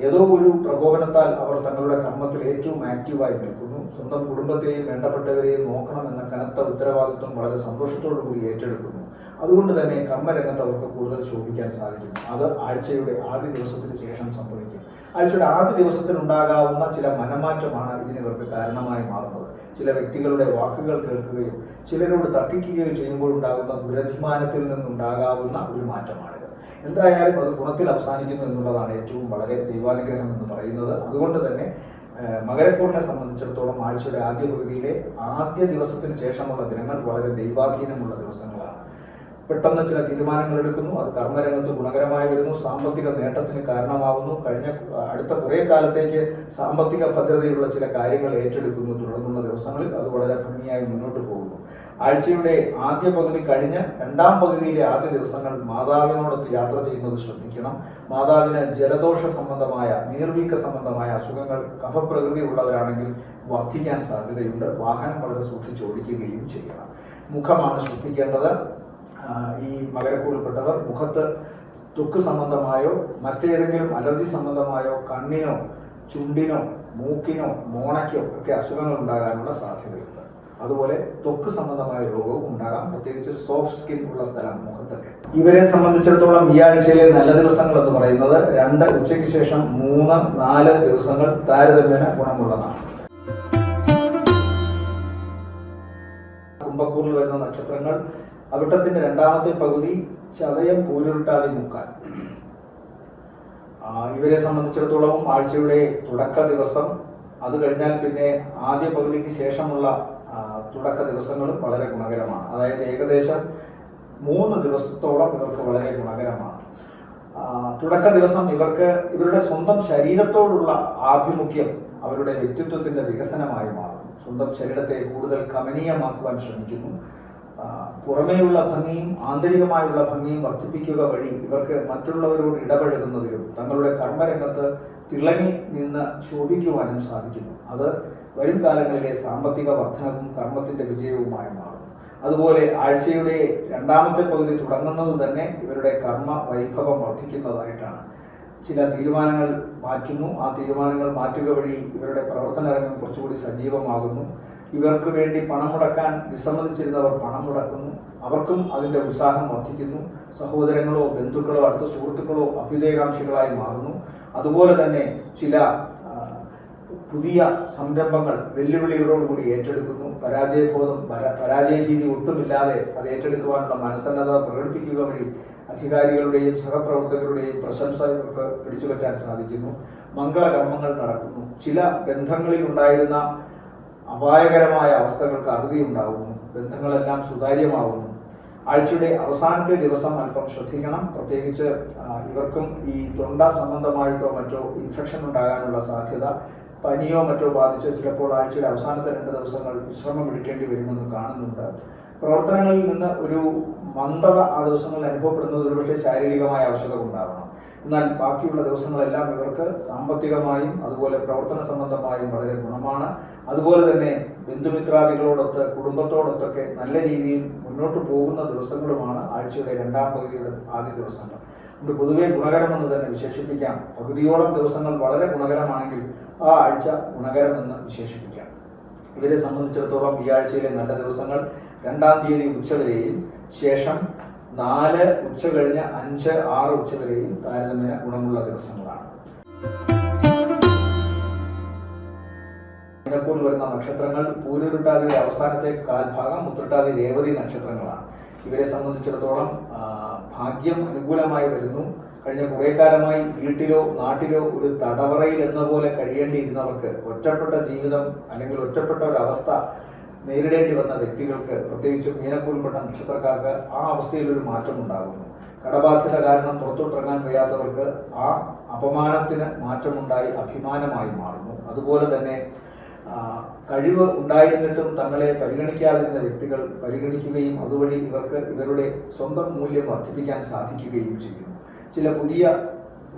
ഏതോ ഒരു പ്രകോപനത്താൽ അവർ തങ്ങളുടെ കർമ്മത്തിൽ ഏറ്റവും ആക്റ്റീവായി നിൽക്കുന്നു. സ്വന്തം കുടുംബത്തെയും വേണ്ടപ്പെട്ടവരെയും നോക്കണമെന്ന കനത്ത ഉത്തരവാദിത്വം വളരെ സന്തോഷത്തോടു കൂടി ഏറ്റെടുക്കുന്നു. അതുകൊണ്ട് തന്നെ കർമ്മരംഗത്ത് അവർക്ക് കൂടുതൽ ശോഭിക്കാൻ സാധിക്കും. അത് ആഴ്ചയുടെ ആദ്യ ദിവസത്തിന് ശേഷം സംഭവിക്കും. ആഴ്ചയുടെ ആദ്യ ദിവസത്തിനുണ്ടാകാവുന്ന ചില മനമാറ്റമാണ് ഇതിനിവർക്ക് കാരണമായി മാറുന്നത്. ചില വ്യക്തികളുടെ വാക്കുകൾ കേൾക്കുകയോ ചിലരോട് തർക്കിക്കുകയോ ചെയ്യുമ്പോഴുണ്ടാകുന്ന ദുരഭിമാനത്തിൽ നിന്നുണ്ടാകാവുന്ന ഒരു മാറ്റമാണിത്. എന്തായാലും അത് ഗുണത്തിൽ അവസാനിക്കുന്നു എന്നുള്ളതാണ് ഏറ്റവും വളരെ ദൈവാനുഗ്രഹം എന്ന് പറയുന്നത്. അതുകൊണ്ട് തന്നെ മകരക്കൂറിനെ സംബന്ധിച്ചിടത്തോളം ആഴ്ചയുടെ ആദ്യ പകുതിയിലെ ആദ്യ ദിവസത്തിന് ശേഷമുള്ള ദിനങ്ങൾ വളരെ ദൈവാധീനമുള്ള ദിവസങ്ങളാണ്. പെട്ടെന്ന് ചില തീരുമാനങ്ങൾ എടുക്കുന്നു. അത് കർമ്മരംഗത്ത് ഗുണകരമായി വരുന്നു. സാമ്പത്തിക നേട്ടത്തിന് കാരണമാവുന്നു. അടുത്ത കുറെ കാലത്തേക്ക് സാമ്പത്തിക ഭദ്രതയുള്ള ചില കാര്യങ്ങൾ ഏറ്റെടുക്കുന്നു. തുടർന്നുള്ള ദിവസങ്ങളിൽ അത് വളരെ ഭംഗിയായി മുന്നോട്ട് പോകുന്നു. ആഴ്ചയുടെ ആദ്യ പകുതി കഴിഞ്ഞ് 2ാം പകുതിയിലെ ആദ്യ ദിവസങ്ങൾ മാതാവിനോടൊത്ത് യാത്ര ചെയ്യുന്നത് ശ്രദ്ധിക്കണം. മാതാവിന് ജലദോഷ സംബന്ധമായ, നീർവീക്ക സംബന്ധമായ അസുഖങ്ങൾ കഫപ്രകൃതി ഉള്ളവരാണെങ്കിൽ വർദ്ധിക്കാൻ സാധ്യതയുണ്ട്. വാഹനം വളരെ സൂക്ഷിച്ച് ഓടിക്കുകയും ചെയ്യണം. മുഖമാണ് ശ്രദ്ധിക്കേണ്ടത്. ഈ മകരക്കൂറിൽപ്പെട്ടവർ മുഖത്ത് ത്വക്ക് സംബന്ധമായോ മറ്റേതെങ്കിലും അലർജി സംബന്ധമായോ കണ്ണിനോ ചുണ്ടിനോ മൂക്കിനോ മോണയ്ക്കോ ഒക്കെ അസുഖങ്ങൾ ഉണ്ടാകാനുള്ള സാധ്യതയുണ്ട്. അതുപോലെ ത്വക്ക് സംബന്ധമായ രോഗവും ഉണ്ടാകാം, പ്രത്യേകിച്ച് സോഫ്റ്റ് സ്കിൻ ഉള്ള സ്ഥലം മുഖത്തൊക്കെ. ഇവരെ സംബന്ധിച്ചിടത്തോളം ഈ ആഴ്ചയിലെ നല്ല ദിവസങ്ങൾ എന്ന് പറയുന്നത് 2 ഉച്ചയ്ക്ക് ശേഷം 3, 4 ദിവസങ്ങൾ താരതമ്യേന ഗുണമുള്ളതാണ്. കുംഭക്കൂറിൽ വരുന്ന നക്ഷത്രങ്ങൾ അവിട്ടത്തിന്റെ 2ാമത്തെ പകുതി, ചതയം, പൂരുരുട്ടാതി, മുക്കാൽ. ഇവരെ സംബന്ധിച്ചിടത്തോളം ആഴ്ചയുടെ തുടക്ക ദിവസം, അത് കഴിഞ്ഞാൽ പിന്നെ ആദ്യ പകുതിക്ക് ശേഷമുള്ള തുടക്ക ദിവസങ്ങളും വളരെ ഗുണകരമാണ്. അതായത് ഏകദേശം 3 ദിവസത്തോളം ഇവർക്ക് വളരെ ഗുണകരമാണ്. തുടക്ക ദിവസം ഇവർക്ക് ഇവരുടെ സ്വന്തം ശരീരത്തോടുള്ള ആഭിമുഖ്യം അവരുടെ വ്യക്തിത്വത്തിന്റെ വികസനമായി മാറും. സ്വന്തം ശരീരത്തെ കൂടുതൽ കമനീയമാക്കുവാൻ ശ്രമിക്കുന്നു. പുറമേയുള്ള ഭംഗിയും ആന്തരികമായുള്ള ഭംഗിയും വർദ്ധിപ്പിക്കുക വഴി ഇവർക്ക് മറ്റുള്ളവരോട് ഇടപഴകുന്നതിലും തങ്ങളുടെ കർമ്മരംഗത്ത് തിളങ്ങി നിന്ന് ശോഭിക്കുവാനും സാധിക്കുന്നു. അത് വരും കാലങ്ങളിലെ സാമ്പത്തിക വർധനവും കർമ്മത്തിന്റെ വിജയവുമായി മാറും. അതുപോലെ ആഴ്ചയുടെ 2ാമത്തെ പകുതി തുടങ്ങുന്നത് തന്നെ ഇവരുടെ കർമ്മ വൈഭവം വർദ്ധിക്കുന്നതായിട്ടാണ്. ചില തീരുമാനങ്ങൾ മാറ്റുന്നു. ആ തീരുമാനങ്ങൾ മാറ്റുക വഴി ഇവരുടെ പ്രവർത്തന രംഗം കുറച്ചുകൂടി സജീവമാകുന്നു. ഇവർക്ക് വേണ്ടി പണം മുടക്കാൻ വിസമ്മതിച്ചിരുന്നവർ പണം മുടക്കുന്നു. അവർക്കും അതിൻ്റെ ഉത്സാഹം വർദ്ധിക്കുന്നു. സഹോദരങ്ങളോ ബന്ധുക്കളോ അടുത്ത സുഹൃത്തുക്കളോ അഭ്യുദയകാംക്ഷികളായി മാറുന്നു. അതുപോലെ തന്നെ ചില പുതിയ സംരംഭങ്ങൾ വെല്ലുവിളികളോടുകൂടി ഏറ്റെടുക്കുന്നു. പരാജയഭീതി ഒട്ടുമില്ലാതെ അത് ഏറ്റെടുക്കുവാനുള്ള മനസ്സന്നദ്ധത പ്രകടിപ്പിക്കുക വഴി അധികാരികളുടെയും സഹപ്രവർത്തകരുടെയും പ്രശംസ ഇവർക്ക് പിടിച്ചുപറ്റാൻ സാധിക്കുന്നു. മംഗളകർമ്മങ്ങൾ നടക്കുന്നു. ചില ബന്ധങ്ങളിൽ ഉണ്ടായിരുന്ന അപായകരമായ അവസ്ഥകൾക്ക് അറുതിയുണ്ടാകുന്നു. ബന്ധങ്ങളെല്ലാം സുതാര്യമാകുന്നു. ആഴ്ചയുടെ അവസാനത്തെ ദിവസം അല്പം ശ്രദ്ധിക്കണം. പ്രത്യേകിച്ച് ഇവർക്കും ഈ തൊണ്ട സംബന്ധമായിട്ടോ മറ്റോ ഇൻഫെക്ഷൻ ഉണ്ടാകാനുള്ള സാധ്യത, പനിയോ മറ്റോ ബാധിച്ച് ചിലപ്പോൾ ആഴ്ചയുടെ അവസാനത്തെ 2 ദിവസങ്ങൾ വിശ്രമം എടുക്കേണ്ടി വരുമെന്ന് കാണുന്നുണ്ട്. പ്രവർത്തനങ്ങളിൽ നിന്ന് ഒരു മന്ദത ആ ദിവസങ്ങളിൽ അനുഭവപ്പെടുന്നത് ഒരുപക്ഷെ ശാരീരികമായ ആവശ്യകത ഉണ്ടാകണം. എന്നാൽ ബാക്കിയുള്ള ദിവസങ്ങളെല്ലാം ഇവർക്ക് സാമ്പത്തികമായും അതുപോലെ പ്രവർത്തന സംബന്ധമായും വളരെ ഗുണമാണ്. അതുപോലെ തന്നെ ബന്ധുമിത്രാദികളോടൊത്ത് കുടുംബത്തോടൊത്തൊക്കെ നല്ല രീതിയിൽ മുന്നോട്ട് പോകുന്ന ദിവസങ്ങളുമാണ് ആഴ്ചയുടെ 2ാം പകുതിയുടെ ആദ്യ ദിവസങ്ങൾ. അതുകൊണ്ട് പൊതുവെ ഗുണകരമെന്ന് തന്നെ വിശേഷിപ്പിക്കാം. പകുതിയോളം ദിവസങ്ങൾ വളരെ ഗുണകരമാണെങ്കിൽ ആ ആഴ്ച ഗുണകരമെന്ന് വിശേഷിപ്പിക്കാം. ഇവരെ സംബന്ധിച്ചിടത്തോളം ഈ ആഴ്ചയിലെ നല്ല ദിവസങ്ങൾ 2ാം തീയതി ഉച്ചവരെയും ശേഷം 4 ഉച്ച കഴിഞ്ഞ് 5, 6 ഉച്ചവരെയും താരതമ്യേന ഗുണമുള്ള ദിവസങ്ങളാണ്. മീനക്കൂറിൽ വരുന്ന നക്ഷത്രങ്ങൾ പൂരുരുട്ടാതിയുടെ അവസാനത്തെ കാൽഭാഗം, ഉത്രട്ടാതി, രേവതി നക്ഷത്രങ്ങളാണ്. ഇവരെ സംബന്ധിച്ചിടത്തോളം ഭാഗ്യം അനുകൂലമായി വരുന്നു. കഴിഞ്ഞ കുറേ കാലമായി വീട്ടിലോ നാട്ടിലോ ഒരു തടവറയിൽ എന്ന പോലെ കഴിയേണ്ടിയിരുന്നവർക്ക്, ഒറ്റപ്പെട്ട ജീവിതം അല്ലെങ്കിൽ ഒറ്റപ്പെട്ട ഒരവസ്ഥ നേരിടേണ്ടി വന്ന വ്യക്തികൾക്ക്, പ്രത്യേകിച്ച് മീനക്കൂറിൽപ്പെട്ട നക്ഷത്രക്കാർക്ക് ആ അവസ്ഥയിൽ ഒരു മാറ്റം ഉണ്ടാകുന്നു. കടബാധ്യത കാരണം പുറത്തോട്ടിറങ്ങാൻ വയ്യാത്തവർക്ക് ആ അപമാനത്തിന് മാറ്റമുണ്ടായി അഭിമാനമായി മാറുന്നു. അതുപോലെ തന്നെ കഴിവ് ഉണ്ടായിരുന്നിട്ടും തങ്ങളെ പരിഗണിക്കാതിരുന്ന വ്യക്തികൾ പരിഗണിക്കുകയും അതുവഴി ഇവർക്ക് ഇവരുടെ സ്വന്തം മൂല്യം വർദ്ധിപ്പിക്കാൻ സാധിക്കുകയും ചെയ്യുന്നു. ചില പുതിയ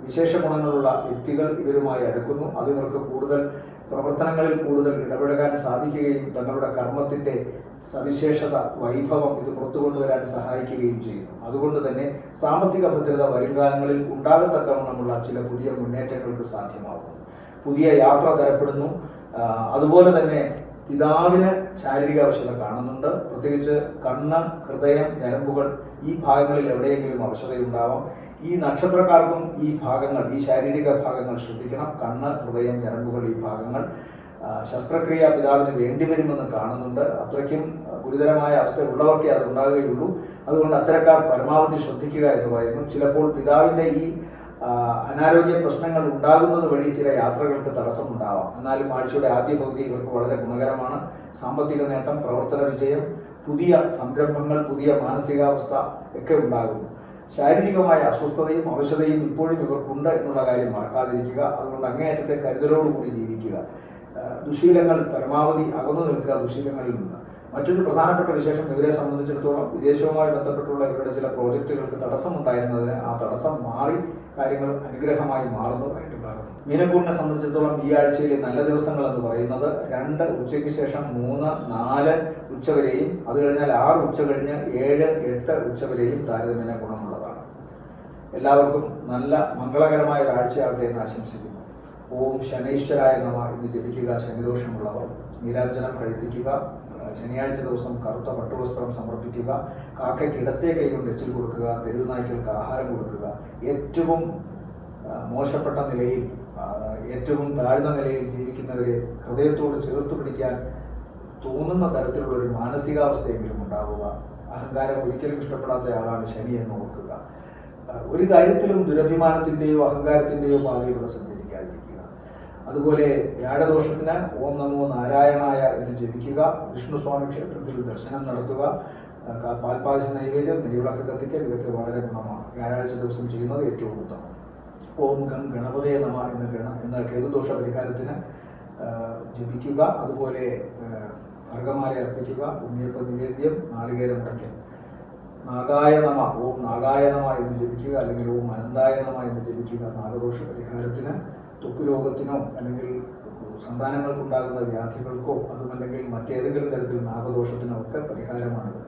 വിശേഷ ഗുണങ്ങളുള്ള വ്യക്തികൾ ഇവരുമായി അടുക്കുന്നു. അത് ഇവർക്ക് കൂടുതൽ പ്രവർത്തനങ്ങളിൽ കൂടുതൽ ഇടപഴകാൻ സാധിക്കുകയും തങ്ങളുടെ കർമ്മത്തിന്റെ സവിശേഷത, വൈഭവം ഇത് പുറത്തു കൊണ്ടുവരാൻ സഹായിക്കുകയും ചെയ്യുന്നു. അതുകൊണ്ട് തന്നെ സാമ്പത്തിക ഭദ്രത വരുംകാലങ്ങളിൽ ഉണ്ടാകത്തക്കവണ്ണമുള്ള ചില പുതിയ മുന്നേറ്റങ്ങൾക്ക് സാധ്യമാകുന്നു. പുതിയ യാത്ര തരപ്പെടുന്നു. അതുപോലെ തന്നെ പിതാവിന് ശാരീരിക അവശത കാണുന്നുണ്ട്. പ്രത്യേകിച്ച് കണ്ണ്, ഹൃദയം, ഞരമ്പുകൾ ഈ ഭാഗങ്ങളിൽ എവിടെയെങ്കിലും അവശതയുണ്ടാവാം. ഈ നക്ഷത്രക്കാർക്കും ഈ ഭാഗങ്ങൾ, ഈ ശാരീരിക ഭാഗങ്ങൾ ശ്രദ്ധിക്കണം. കണ്ണ്, ഹൃദയം, ഞരമ്പുകൾ ഈ ഭാഗങ്ങൾ ശസ്ത്രക്രിയ പിതാവിന് വേണ്ടിവരുമെന്ന് കാണുന്നുണ്ട്. അത്രയ്ക്കും ഗുരുതരമായ അവസ്ഥ ഉള്ളവർക്കേ അത് ഉണ്ടാകുകയുള്ളൂ. അതുകൊണ്ട് അത്തരക്കാർ പരമാവധി ശ്രദ്ധിക്കുക എന്ന് പറയുന്നു. ചിലപ്പോൾ പിതാവിൻ്റെ ഈ അനാരോഗ്യ പ്രശ്നങ്ങൾ ഉണ്ടാകുന്നത് വഴി ചില യാത്രകൾക്ക് തടസ്സമുണ്ടാവാം. എന്നാലും ആഴ്ചയുടെ ആദ്യ പകുതി ഇവർക്ക് വളരെ ഗുണകരമാണ്. സാമ്പത്തിക നേട്ടം, പ്രവർത്തന വിജയം, പുതിയ സംരംഭങ്ങൾ, പുതിയ മാനസികാവസ്ഥ ഒക്കെ ഉണ്ടാകുന്നു. ശാരീരികമായ അസ്വസ്ഥതയും അവശതയും ഇപ്പോഴും ഇവർക്കുണ്ട് എന്നുള്ള കാര്യം മറക്കാതിരിക്കുക. അതുകൊണ്ട് അങ്ങേയറ്റത്തെ കരുതലോടുകൂടി ജീവിക്കുക. ദുശീലങ്ങൾ പരമാവധി അകന്നു നിൽക്കുക ദുശീലങ്ങളിൽ നിന്ന്. മറ്റൊരു പ്രധാനപ്പെട്ട വിശേഷം ഇവരെ സംബന്ധിച്ചിടത്തോളം വിദേശവുമായി ബന്ധപ്പെട്ടുള്ള ഇവരുടെ ചില പ്രോജക്റ്റുകൾക്ക് തടസ്സമുണ്ടായിരുന്നതിന് ആ തടസ്സം മാറി കാര്യങ്ങൾ അനുഗ്രഹമായി മാറുന്നതായിട്ട് കാണുന്നു. മീനക്കൂറിനെ സംബന്ധിച്ചിടത്തോളം ഈ ആഴ്ചയിലെ നല്ല ദിവസങ്ങൾ എന്ന് പറയുന്നത് 2 ഉച്ചയ്ക്ക് ശേഷം 3, 4 ഉച്ചവരെയും അത് കഴിഞ്ഞാൽ 6 ഉച്ച കഴിഞ്ഞ് 7, 8 ഉച്ചവരെയും താരതമ്യേന ഗുണമുള്ളതാണ്. എല്ലാവർക്കും നല്ല മംഗളകരമായ ഒരു ആഴ്ചയാവട്ടെ എന്ന് ആശംസിക്കുന്നു. ഓം ശനൈശ്വരായ നമ എന്ന് ജപിക്കുക. ശനിദോഷമുള്ളവർ നീരാഞ്ജനം കഴിപ്പിക്കുക. ശനിയാഴ്ച ദിവസം കറുത്ത പട്ടുവസ്ത്രം സമർപ്പിക്കുക. കാക്കയ്ക്ക് ഇടത്തെ കൈ കൊണ്ട് എച്ചിൽ കൊടുക്കുക. തെരുവ് നായ്ക്കൾക്ക് ആഹാരം കൊടുക്കുക. ഏറ്റവും മോശപ്പെട്ട നിലയിൽ, ഏറ്റവും താഴ്ന്ന നിലയിൽ ജീവിക്കുന്നവരെ ഹൃദയത്തോട് ചേർത്ത് പിടിക്കാൻ തോന്നുന്ന തരത്തിലുള്ള ഒരു മാനസികാവസ്ഥയെങ്കിലും ഉണ്ടാവുക. അഹങ്കാരം ഒരിക്കലും ഇഷ്ടപ്പെടാത്ത ആളാണ് ശനി എന്ന് ഓർക്കുക. ഒരു കാര്യത്തിലും ദുരഭിമാനത്തിൻ്റെയോ അഹങ്കാരത്തിൻ്റെയോ പാതയിലൂടെ സഞ്ചരിക്കാതിരിക്കുക. അതുപോലെ വ്യാഴദോഷത്തിന് ഓം നമോ നാരായണായ എന്ന് ജപിക്കുക. വിഷ്ണുസ്വാമി ക്ഷേത്രത്തിൽ ദർശനം നടത്തുക. പാൽപ്പായസ നൈവേദ്യം, നെയ്വിളക്ക് കത്തിക്കൽ, ഇതൊക്കെ വളരെ ഗുണമാണ്. വ്യാഴാഴ്ച ദിവസം ചെയ്യുന്നത് ഏറ്റവും ഉത്തമം. ഓം ഗം ഗണപതയെ നമ എന്ന കേതുദോഷ പരിഹാരത്തിന് ജപിക്കുക. അതുപോലെ അർഘമാല അർപ്പിക്കുക. ഉണ്ണിയപ്പ നിവേദ്യം, നാളികേരം മുടക്കൽ. നാഗായ നമ, ഓം നാഗായ നമ എന്ന് ജപിക്കുക. അല്ലെങ്കിൽ ഓം അനന്തായ നമ എന്ന് ജപിക്കുക. നാഗദോഷ പരിഹാരത്തിന്, ത്വക്ക് രോഗത്തിനോ അല്ലെങ്കിൽ സന്താനങ്ങൾക്കുണ്ടാകുന്ന വ്യാധികൾക്കോ അതുമല്ലെങ്കിൽ മറ്റേതെങ്കിലും തരത്തിൽ നാഗദോഷത്തിനോ ഒക്കെ പരിഹാരമാണിത്.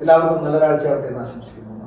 എല്ലാവർക്കും നല്ലൊരാഴ്ചയാവട്ടെ എന്ന് ആശംസിക്കുന്നു.